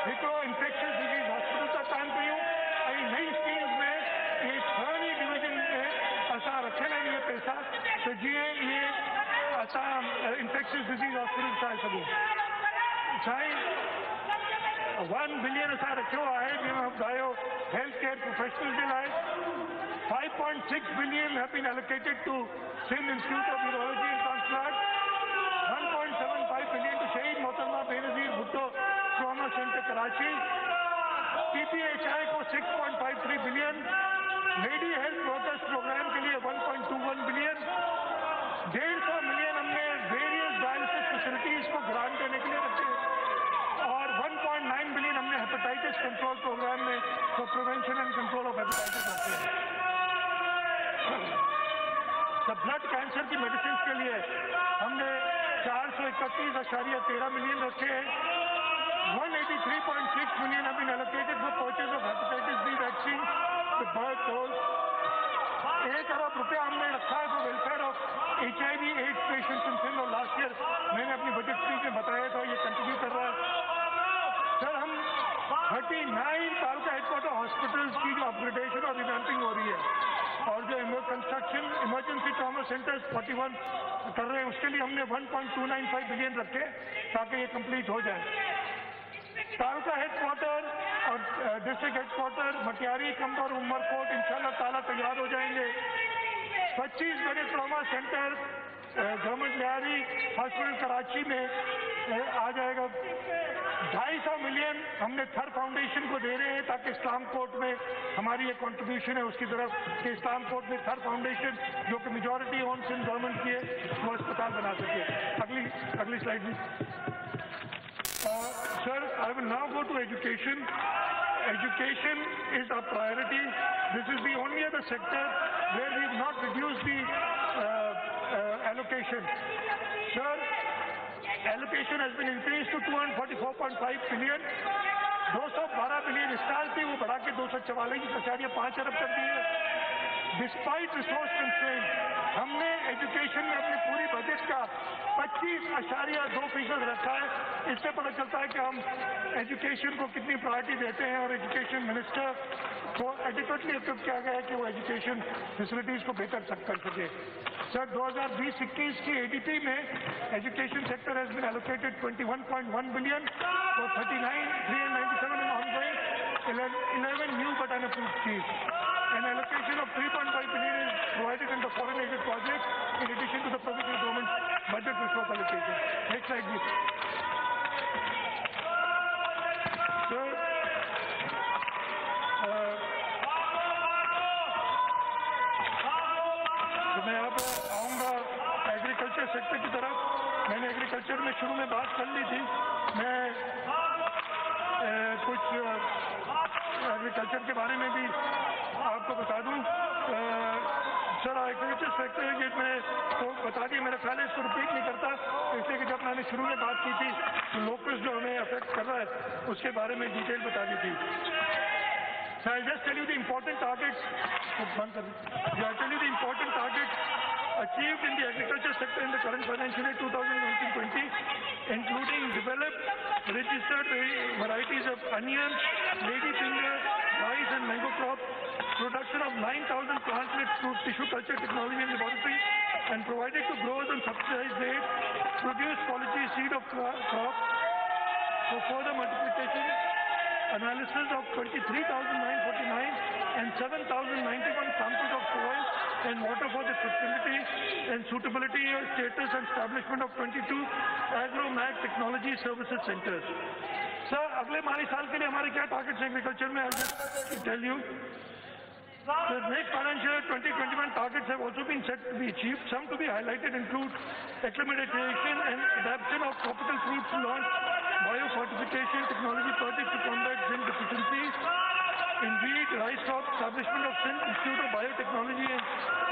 हिकिड़ो इंफेक्शियस डिजीज हॉस्पिटल था कायम कयूं ऐं नई स्कीम्स में ये 6 डिवीजन में असां रखियल आहिनि इहे पैसा त जीअं इहे असां इंफेक्शियस डिजीज हॉस्पिटल ठाहे सघूं। साईं, 1 बिलियन असां रखियो आहे जंहिंमें ॿुधायो हेल्थ केयर प्रोफेशनल जे लाइ। 5.6 billion have been allocated to Sindh Institute of Urology and Transplant, 1.75 billion to Shaheed Mohtama Benazir Bhutto Trauma Center Karachi, PPHI को 6.53 billion, lady health workers program के लिए 1.21 बिलियन, 150 मिलियन हमने various dialysis facilities को grant देने के लिए रखे और 1.9 बिलियन हमने हेपेटाइटिस कंट्रोल प्रोग्राम में for prevention and control of hepatitis रखे हैं। ब्लड कैंसर की मेडिसिन के लिए हमने 431.13 मिलियन रखे हैं। 183.6 million have been allocated for purchase of hepatitis B vaccine to birth dose। 1 अरब रुपया हमने रखा है for welfare of HIV AIDS patients in Sindh, और लास्ट ईयर मैंने अपनी बजट स्पीच में बताया था ये कंटिन्यू कर रहा है। सर, हम हॉस्पिटल्स की जो अपग्रेडेशन और रिवैम्पिंग हो रही है, और जो कंस्ट्रक्शन इमरजेंसी ट्रॉमा सेंटर्स 41 कर रहे हैं, उसके लिए हमने 1.295 बिलियन रखे ताकि ये कंप्लीट हो जाए। तालका हेडक्वार्टर और डिस्ट्रिक्ट हेडक्वार्टर मटियारी, कंबर, उमरकोट इंशाल्लाह ताला तैयार हो जाएंगे। 25 bed trauma centre government Lyari hospital Karachi में आ जाएगा। 250 मिलियन हमने थर फाउंडेशन को दे रहे हैं ताकि इस्लाम कोर्ट में हमारी ये कंट्रीब्यूशन है उसकी तरफ कि इस्लाम कोर्ट में थर फाउंडेशन जो कि मेजॉरिटी ओन सिंध गवर्नमेंट की है वो अस्पताल बना सके। अगली स्लाइड में। Sir, I will now go to education. Education is our priority. This is the only other sector where we have not reduced the allocation. Sir, allocation has been increased to 244.5 billion. 212 billion इस साल थी, वो बढ़ा के 244.5 अरब कर दी है। Despite resource constraint, हमने education में अपनी पूरी बजट का 25.2% रखा है। इससे पता चलता है कि हम एजुकेशन को कितनी प्रायोरिटी देते हैं और एजुकेशन मिनिस्टर को एडिक्वेटली इक्विप किया गया है कि वो एजुकेशन फैसिलिटीज को बेहतर कर सके। सर 2020-21 की एडीपी में education sector has been allocated 21.1 billion for 397 in ongoing, 11 new but unapproved schemes. An allocation of 3.5 billion is provided under foreign aided projects in addition to the provincial government budget resource allocation. Next slide please. Sir, तो मैं यहाँ पर आऊँगा agriculture sector की तरफ। मैंने agriculture में शुरू में बात कर ली थी। मैं कुछ एग्रीकल्चर के बारे में भी आपको बता दूं। सर एग्रीकल्चर सेक्टर ये मैं तो बता दिया, मेरा ख्याल है इसको रिपीट नहीं करता, इसलिए कि जब मैंने शुरू में बात की थी तो लोकल्स जो हमें अफेक्ट कर रहा है उसके बारे में डिटेल बता दी थी। So I'll just tell you the important targets. I'll tell you the important targets achieved in the agriculture sector in the current financial year 2019-20, including developed registered varieties of onion, ladyfinger, rice and mango crop, production of 9,000 plant-based fruit tissue culture technology and laboratory, and provided to growers on subsidized rate, produce quality seed of crop for further multiplication, analysis of 23,949 and 7,091 samples of soil and water for the fertility and suitability status and establishment of 22 agro-mag technology services centers. Sir, अगले माली साल के लिए हमारे क्या targets हैं agriculture में? I'll just tell you. The next financial year 2021 targets have also been set to be achieved. Some to be highlighted include acclimatization and adaptation of tropical fruits to launch biofortification technology projects to combat zinc deficiency. In wheat, rice crop, establishment of Sindh Institute of Biotechnology and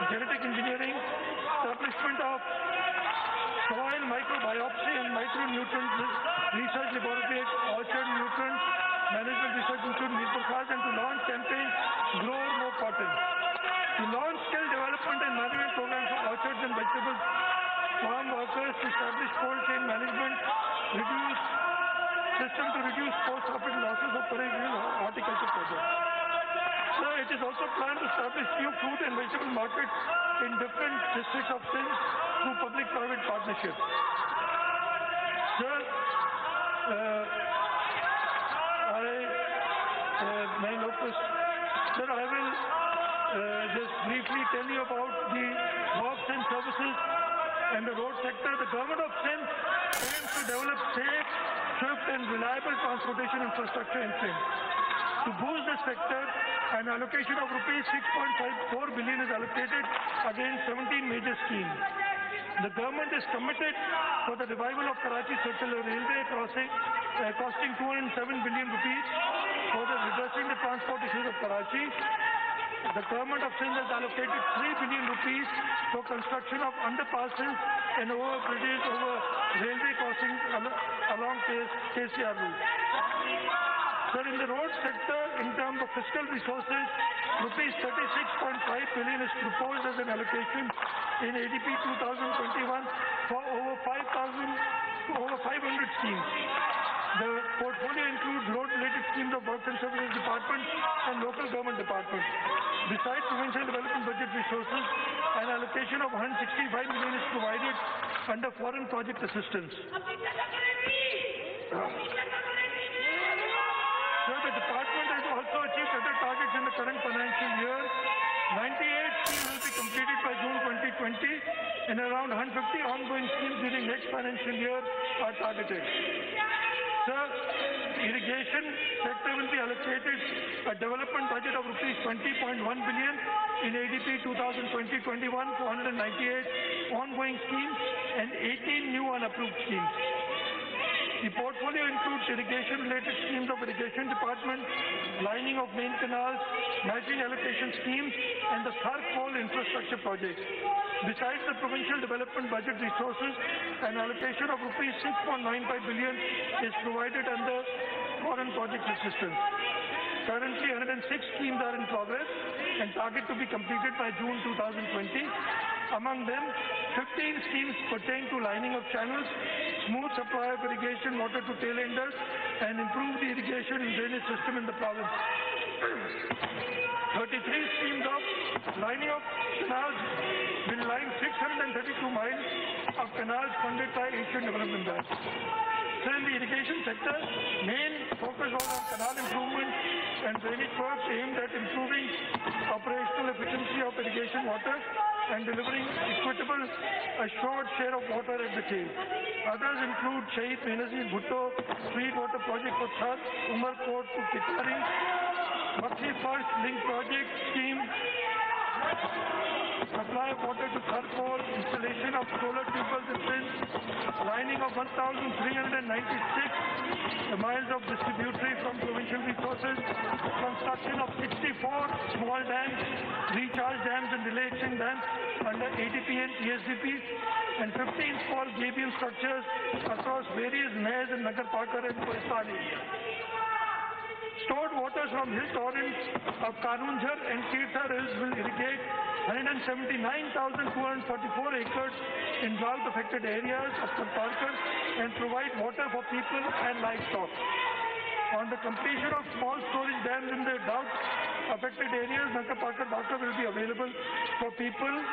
Genetic Engineering, establishment of soil microbiopsy and micronutrient research laboratory at Orchard Nutrient Management Research Institute, Mirpur Khas, and to launch campaign Grow More Cotton. To launch skill development and management programs for orchards and vegetables farm workers, to establish cold chain management, reduce system to reduce post-profit losses of perennial horticulture projects. So it is also planned to establish new fruit and vegetable markets in different districts of Sindh through public-private partnerships. Sir, I will just briefly tell you about the works and services and the road sector. The government of Sindh aims to develop safe, swift and reliable transportation infrastructure in Sindh. To boost this sector, an allocation of rupees 6.54 billion is allocated against 17 major schemes. The government is committed for the revival of Karachi Circular Railway crossing costing 207 billion rupees for redressing the transport issues of Karachi. The government of Sindh has allocated 3 billion rupees for construction of underpasses and overbridges over railway crossings along KCR route. Sir, in the road sector, in terms of fiscal resources, rupees 36.5 billion is proposed as an allocation in ADP 2021 for over 500 schemes. The portfolio includes road-related schemes of Works and Services Department and local government departments. Besides provincial development budget resources, an allocation of 165 million is provided under foreign project assistance. So the department has also achieved other targets in the current financial year. 98 schemes will be completed by June 2020 and around 150 ongoing schemes during next financial year are targeted. Sir, irrigation sector will be allocated a development budget of rupees 20.1 billion in ADP 2020-21 for 198 ongoing schemes and 18 new unapproved schemes. The portfolio includes irrigation-related schemes of irrigation department, lining of main canals, matching allocation schemes, and the Tharkol infrastructure project. Besides the provincial development budget resources, an allocation of rupees 6.95 billion is provided under foreign project assistance. Currently, 106 schemes are in progress and target to be completed by June 2020. Among them, 15 schemes pertain to lining of channels, smooth supply of irrigation water to tailenders, and improve the irrigation and drainage system in the province. 33 schemes of lining of canals will line 632 miles of canals funded by Asian Development Bank. So in the irrigation sector, main focus was on canal improvement and drainage works aimed at improving operational efficiency of irrigation water and delivering equitable, assured share of water at the tail. Others include Shahid Benazir Bhutto Feed Water Project for Thar, Umarkot to Kitari, Makhi First Link Project Scheme, supply of water to Tharkol, installation of solar tubes in Sindh, lining of 1,396 miles of distributory from provincial resources, construction of 64 small dams, recharge dams and delaying dams under ADP and ESDP, and 15 small gabion structures across various mayors in Nagar Pakar and Koistan area. Stored waters from hill torrents of Kanunjar and Tirtha rills will irrigate 179,244 acres in drought-affected areas of Kartarkar and provide water for people and livestock. On the completion of small storage dams in the drought-affected areas, Nagar Pakar water will be available for people,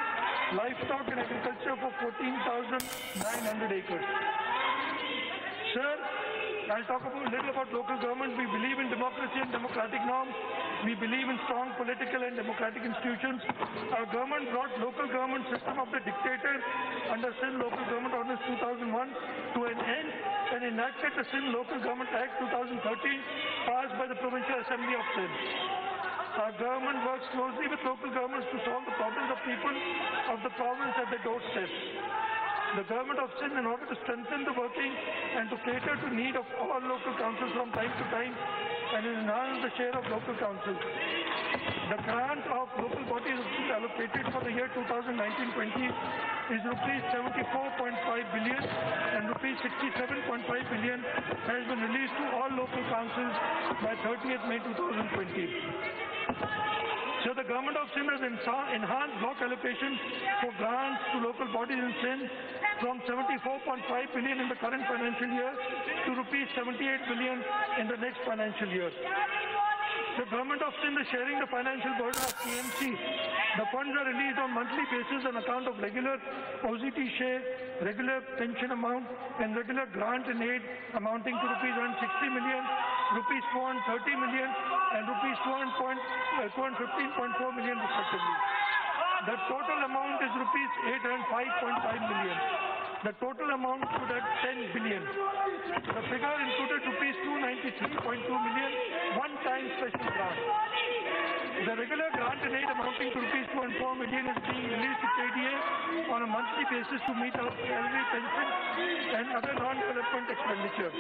livestock and agriculture for 14,900 acres. Sir, I'll talk a little about local government. We believe in democracy and democratic norms. We believe in strong political and democratic institutions. Our government brought local government system of the dictator under Sindh Local Government Ordinance 2001 to an end and enacted the Sindh Local Government Act 2013 passed by the Provincial Assembly of Sindh. Our government works closely with local governments to solve the problems of people of the province at their doorsteps. The government of Sindh, in order to strengthen the working and to cater to need of all local councils from time to time and enhance the share of local councils. The grant of local bodies allocated for the year 2019-20 is rupees 74.5 billion and rupees 67.5 billion has been released to all local councils by 30th May 2020. So the government of Sindh has enhanced block allocation for grants to local bodies in Sindh from 74.5 billion in the current financial year to rupees 78 billion in the next financial year. The government of Sindh is sharing the financial burden of PMC. The funds are released on monthly basis on account of regular OZT share, regular pension amount and regular grant and aid amounting to rupees 160 million, rupees 430 million and rupees 215.4 million respectively. The total amount is rupees 805.5 million. The total amount stood at 10 billion. The figure included rupees 293.2 million one-time special grant. The regular grant and aid amounting to rupees 204 million is being released to KDA on a monthly basis to meet our salary, pension and other non-development expenditure.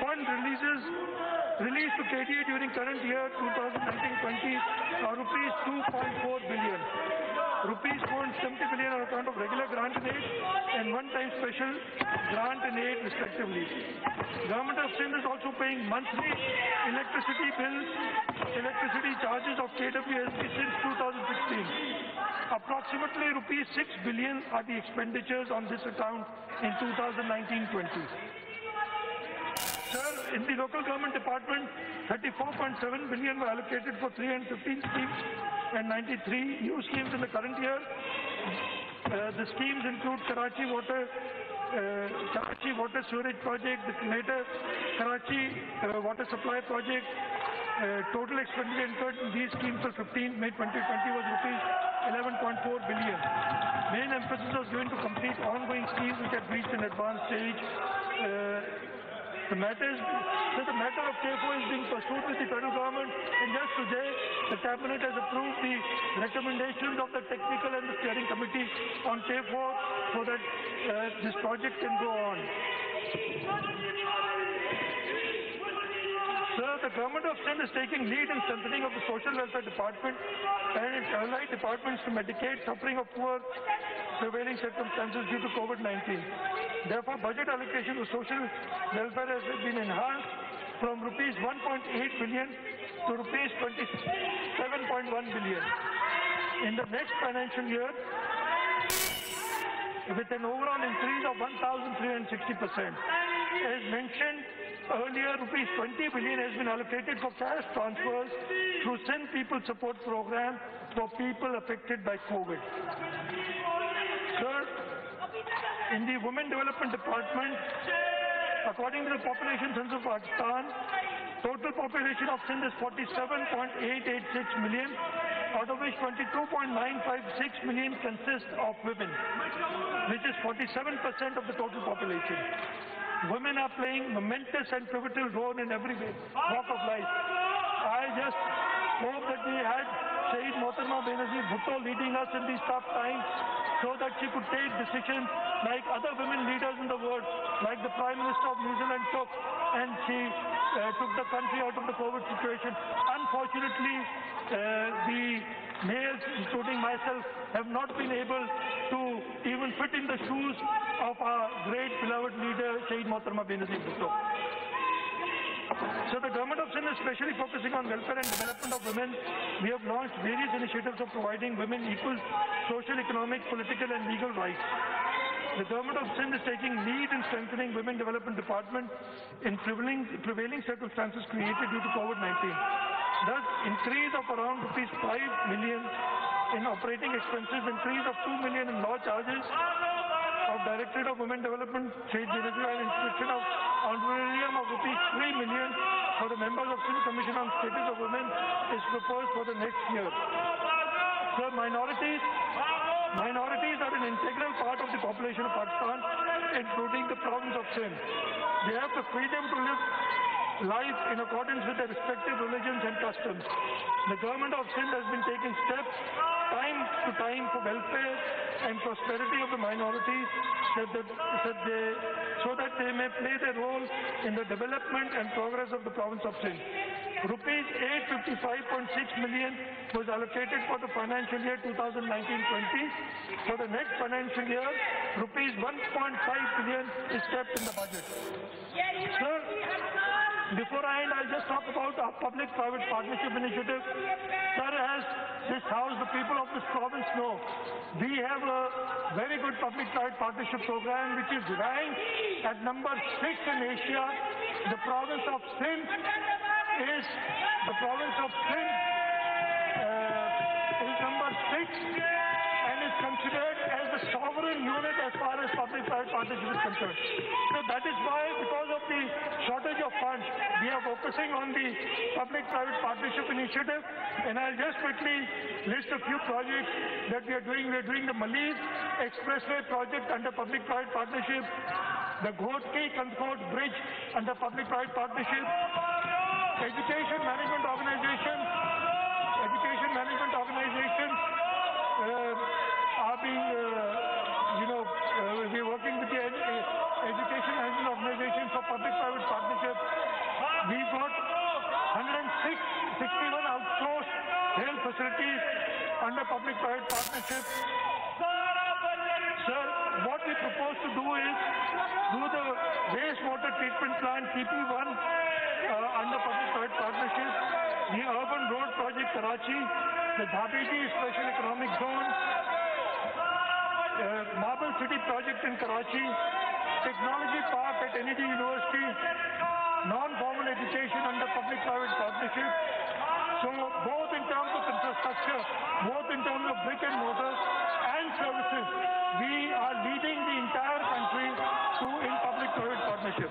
Fund released to KDA during current year 2019-20 are rupees 2.4 billion. Rupees 470 billion on account of regular grant and aid and one-time special grant and aid respectively. Government of Sindh is also paying monthly electricity bills, electricity charges of KWSB since 2016. Approximately rupees 6 billion are the expenditures on this account in 2019-20. Sir, in the local government department, 34.7 billion were allocated for 315 schemes and 93 new schemes in the current year. The schemes include Karachi Water Sewerage Project, the Greater Karachi Water Supply Project. Total expenditure incurred in these schemes for 15 May 2020 was rupees 11.4 billion. Main emphasis was given to complete ongoing schemes which had reached an advanced stage. The matter of K4 is being pursued with the federal government, and just today the cabinet has approved the recommendations of the technical and the steering committee on K4 so that this project can go on. Sir, the government of Sindh is taking lead in strengthening of the social welfare department and its allied departments to mitigate suffering of poor prevailing circumstances due to COVID-19. Therefore, budget allocation for social welfare has been enhanced from rupees 1.8 billion to rupees 27.1 billion. In the next financial year, with an overall increase of 1,360%. As mentioned earlier, rupees 20 billion has been allocated for cash transfers through Sindh People Support Program for people affected by COVID. Sir, in the Women Development Department, according to the population census of Pakistan, total population of Sindh is 47.886 million, out of which 22.956 million consist of women, which is 47% of the total population. Women are playing momentous and pivotal role in every walk of life. I just hope that we had Shaheed Mohtarma Benazir Bhutto leading us in these tough times so that she could take decisions like other women leaders in the world, like the Prime Minister of New Zealand took, and she took the country out of the COVID situation. Unfortunately, the males, including myself, have not been able to even fit in the shoes of our great beloved leader, Shaheed Mohtarma Benazir Bhutto. So the government of Sindh is especially focusing on welfare and development of women. We have launched various initiatives of providing women equal social, economic, political and legal rights. The government of Sindh is taking lead in strengthening women development department in prevailing circumstances created due to COVID-19. Thus, increase of around rupees 5 million in operating expenses, increase of 2 million in law charges of Directorate of Women Development, Shaheed Benazir, and inscription of honorarium of rupees 3 million for the members of Sindh Commission on Status of Women is proposed for the next year. Sir, minorities are an integral part of the population of Pakistan, including the province of Sindh. They have the freedom to live life in accordance with their respective religions and customs. The government of Sindh has been taking steps time to time for welfare and prosperity of the minorities so that they may play their role in the development and progress of the province of Sindh. Rupees 855.6 million was allocated for the financial year 2019-20. For the next financial year, rupees 1.5 billion is kept in the budget. Sir, before I end, I'll just talk about our public-private partnership initiative. Sir, as this House, the people of this province know, we have a very good public-private partnership program which is ranked at number 6 in Asia. The province of Sindh is number 6 and is considered as the sovereign unit as far as public-private partnership is concerned. So that is why, because of the shortage of funds, we are focusing on the public-private partnership initiative. And I'll just quickly list a few projects that we are doing. We are doing the Malees Expressway project under public-private partnership, the Ghotki-Kanthkot Bridge under public-private partnership, Education Management Organization are being, we're working with the Education Management Organization for public-private partnership. We've got 61 outsourced health facilities under public-private partnership. Sir, what we propose to do is do the wastewater treatment plant TP1 under public-private partnership, the urban road project Karachi, the Dhabiji Special Economic Zone, Marble City project in Karachi, Technology Park at NED University, public-private partnership. So both in terms of infrastructure, both in terms of brick and mortar and services, we are leading the entire country in public-private partnership.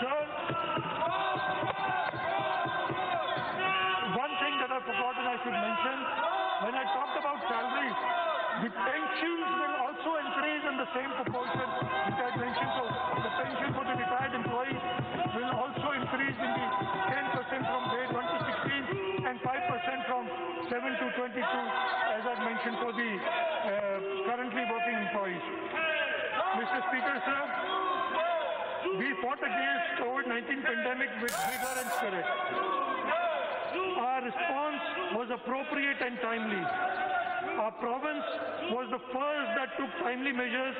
Sir, one thing that I forgot and I should mention, when I talked about salaries, the pensions will also increase in the same proportion which I mentioned. So the pension for the retired employees will also increase in the 10% from grade 1 to 16 and 5% from 7 to 22, as I mentioned, for the currently working employees. Mr. Speaker, sir, we fought against COVID-19 pandemic with vigor and spirit. Our response was appropriate and timely. Our province was the first that took timely measures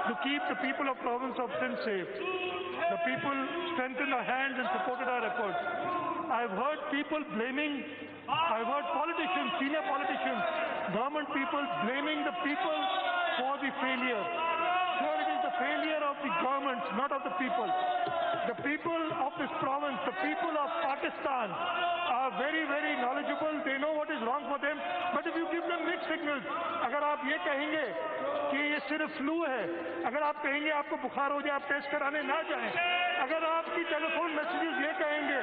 to keep the people of province of Sindh safe. The people strengthened our hands and supported our efforts. I've heard people blaming, I've heard politicians, senior politicians, government people blaming the people for the failure. Sure, it is the failure of the government, not of the people. The people of this province, the people of Pakistan are very, very knowledgeable. They know what is wrong for them. But if you give them mixed signals, अगर आप ये कहेंगे कि ये सिर्फ flu है, अगर आप कहेंगे आपको बुखार हो जाए, आप टेस्ट कराने ना जाएं, अगर आपकी टेलीफोन मैसेजेस ये कहेंगे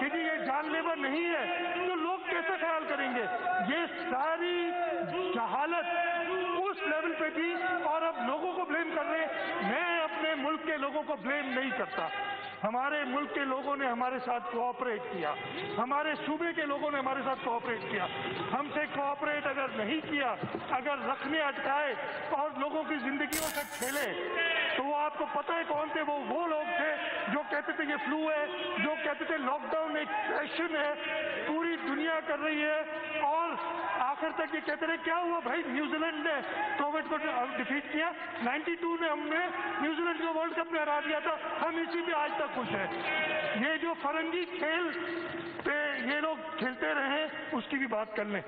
कि जी ये जानलेवा नहीं है, तो लोग कैसे ख्याल करेंगे? ये सारी जहालत उस लेवल पे थी और अब लोगों को ब्लेम कर रहे हैं। मैं अपने मुल्क के लोगों को ब्लेम नहीं करता। हमारे मुल्क के लोगों ने हमारे साथ कोऑपरेट किया, हमारे सूबे के लोगों ने हमारे साथ कोऑपरेट किया। हमसे कोऑपरेट अगर नहीं किया, अगर रखने अटकाए और लोगों की जिंदगियों से खेले, तो वो आपको पता है कौन थे? वो लोग थे जो कहते थे ये फ्लू है, जो कहते थे लॉकडाउन एक फैशन है, पूरी दुनिया कर रही है, और आखिर तक ये कहते रहे क्या हुआ भाई, न्यूजीलैंड ने कोविड को डिफीट किया, 92 में हमने न्यूजीलैंड को वर्ल्ड कप में हरा दिया था, हम इसी पे आज तक खुश हैं। ये जो फरंगी खेल पे ये लोग खेलते रहे, उसकी भी बात कर लें।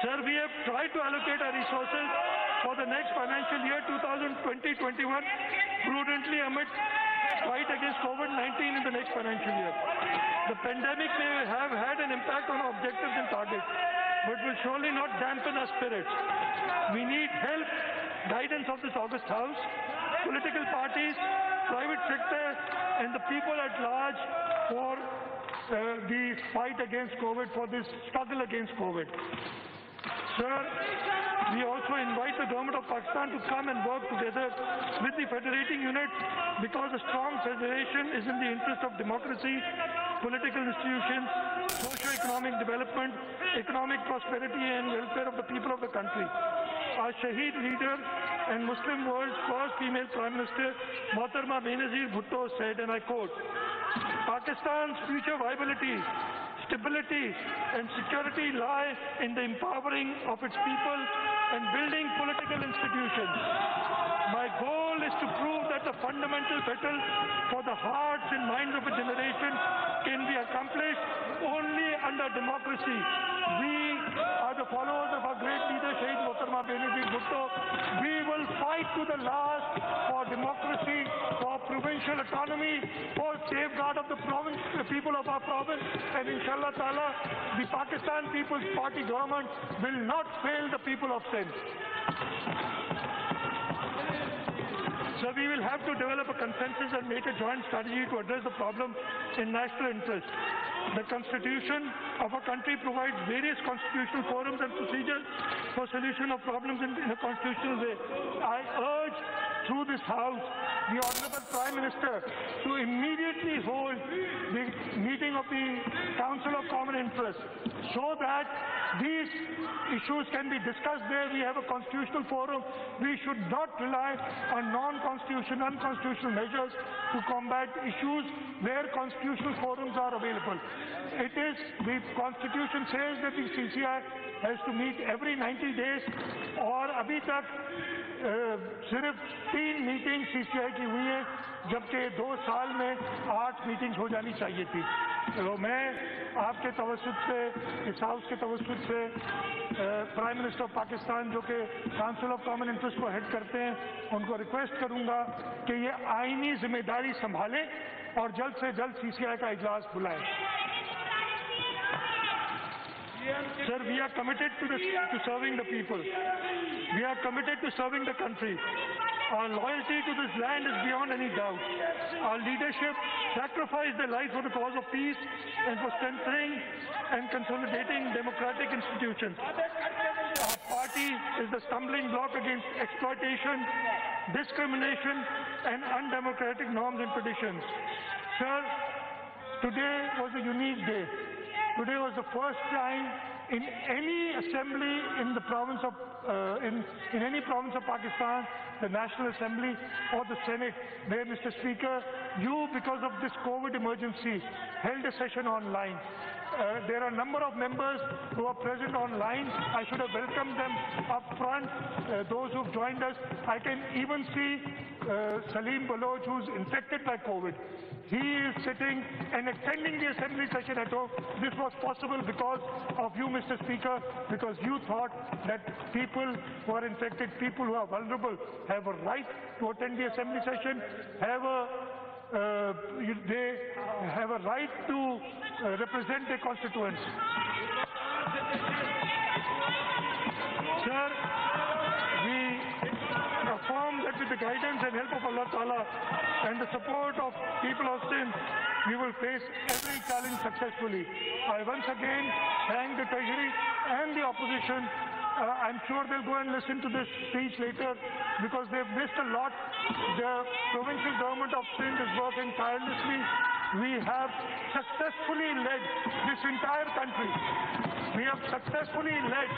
Sir, we have tried to allocate our resources for the next financial year 2020-21 prudently amid fight against COVID-19 in the next financial year. The pandemic may have had an impact on our objectives and targets, but will surely not dampen our spirits. We need help, guidance of this august house, political parties, private sector, and the people at large for the fight against COVID, for this struggle against COVID. Sir, we also invite the government of Pakistan to come and work together with the federating unit, because a strong federation is in the interest of democracy, political institutions, socio-economic development, economic prosperity and welfare of the people of the country. Our Shaheed leader and Muslim world's first female Prime Minister, Mohtarma Benazir Bhutto, said, and I quote, "Pakistan's future viability, stability and security lie in the empowering of its people and building political institutions. My goal is to prove that the fundamental battle for the hearts and minds of a generation can be accomplished only under democracy. We are the followers of our great leader, Shaheed Mohtarma Benazir Bhutto. We will fight to the last for democracy, for provincial autonomy, for safeguard of the province, the people of our province, and inshallah ta'ala, the Pakistan People's Party government will not fail the people of Sindh." So we will have to develop a consensus and make a joint strategy to address the problem in national interest. The Constitution of our country provides various constitutional forums and procedures for solution of problems in a constitutional way. I urge through this House the Honorable Prime Minister to immediately hold the meeting of the Council of Common Interest so that these issues can be discussed there. We have a constitutional forum. We should not rely on non-constitutional, unconstitutional measures to combat issues where constitutional forums are available. It is, the Constitution says that the CCI has to meet every 90 days, और अभी तक सिर्फ 3 meeting CCI की हुई है, जबकि 2 साल में 8 मीटिंग्स हो जानी चाहिए थी। तो मैं आपके तवज्जुह से, इस हाउस के तवज्जुह से प्राइम मिनिस्टर ऑफ पाकिस्तान जो कि काउंसिल ऑफ कॉमन इंटरेस्ट को हेड करते हैं, उनको रिक्वेस्ट करूंगा कि ये आईनी जिम्मेदारी संभालें और जल्द से जल्द CCI का इजलास बुलाएं। Sir, we are committed to serving the people. We are committed to serving the country. Our loyalty to this land is beyond any doubt. Our leadership sacrificed their lives for the cause of peace and for strengthening and consolidating democratic institutions. Our party is the stumbling block against exploitation, discrimination, and undemocratic norms and traditions. Sir, today was a unique day. Today was the first time in any assembly in the province of in any province of Pakistan, the National Assembly or the Senate, where, Mr. Speaker, you, because of this COVID emergency, held a session online. There are a number of members who are present online. I should have welcomed them up front, those who've joined us. I can even see Salim Baloch, who's infected by COVID. He is sitting and attending the assembly session at home. This was possible because of you, Mr. Speaker, because you thought that people who are infected, people who are vulnerable, have a right to attend the assembly session, they have a right to represent their constituents. Sir, we affirm that with the guidance and help of Allah Ta'ala and the support of people of Sindh, we will face every challenge successfully. I once again thank the Treasury and the opposition. I'm sure they'll go and listen to this speech later because they've missed a lot. The provincial government of Sindh is working tirelessly. We have successfully led this entire country. We have successfully led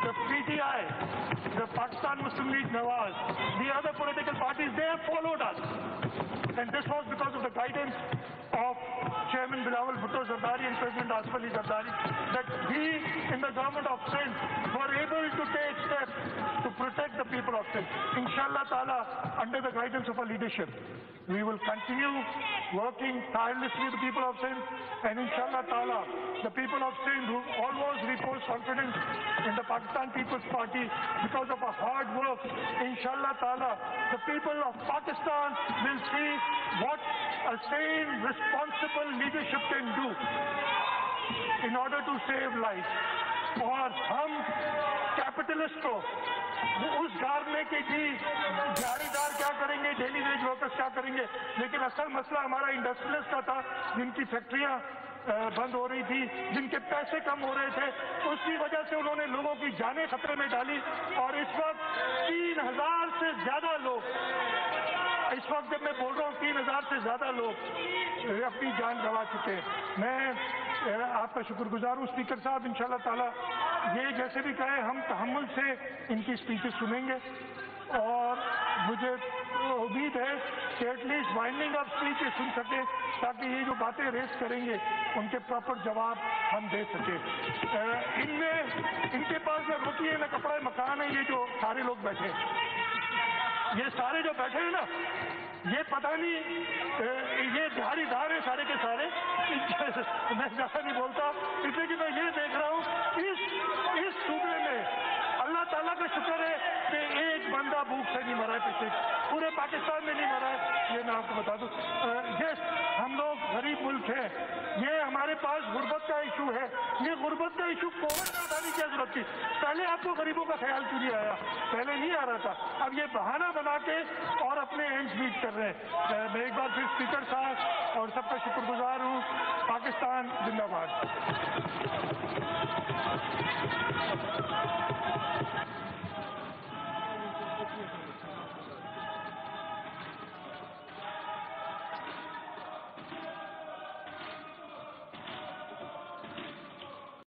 the PTI, the Pakistan Muslim League Nawaz, the other political parties. They have followed us. And this was because of the guidance of Chairman Bilawal Bhutto Zardari and President Asif Ali Zardari, that we in the government of Sindh were able to take steps to protect the people of Sindh. Inshallah Ta'ala, under the guidance of our leadership, we will continue working tirelessly with the people of Sindh, and Inshallah Ta'ala, the people of Sindh who always repose confidence in the Pakistan People's Party because of our hard work, Inshallah Ta'ala, the people of Pakistan will see what a sane, responsible leadership can do in order to save lives. और हम capitalist को उस गार में कि जी दिहाड़ीदार क्या करेंगे, daily veg workers क्या करेंगे, लेकिन असल मसला हमारा इंडस्ट्रियलिस्ट का था, जिनकी फैक्ट्रियां बंद हो रही थी, जिनके पैसे कम हो रहे थे, उसकी वजह से उन्होंने लोगों की जानें खतरे में डाली। और इस वक्त 3000 से ज्यादा लोग, इस वक्त जब मैं बोल रहा हूँ 3000 से ज्यादा लोग अपनी जान गंवा चुके हैं। मैं आपका शुक्रगुजार हूँ स्पीकर साहब। इंशाल्लाह ताला ये जैसे भी कहे, हम तहम्मुल से इनकी स्पीचेस सुनेंगे और मुझे उम्मीद है कि एटलीस्ट वाइंडिंग अप स्पीच सुन सके, ताकि ये जो बातें रेस करेंगे उनके प्रॉपर जवाब हम दे सके। इनके पास न रोटी है न कपड़ा है, मकान है। ये जो सारे लोग बैठे, ये सारे जो बैठे हैं ना, ये पता नहीं ये दिहाड़ीदार है सारे के सारे। मैं ज्यादा नहीं बोलता, इसलिए कि मैं ये देख रहा हूँ इस सूबे में अल्लाह ताला का शुक्र है कि एक बंदा भूख से नहीं मरा है, पिछले पूरे पाकिस्तान में नहीं मरा है। ये मैं आपको बता दूं। यस, हम लोग गरीब मुल्क है, ये हमारे पास गुर्बत का इशू है। ये गुर्बत का इशू कोविड में उठाने की जरूरत थी। पहले आपको गरीबों का ख्याल क्यों नहीं आया? पहले नहीं आ रहा था। अब ये बहाना बना के और अपने एंड्स मीट कर रहे हैं। मैं एक बार फिर स्पीकर साहब और सबका शुक्रगुजार हूँ। पाकिस्तान जिंदाबाद।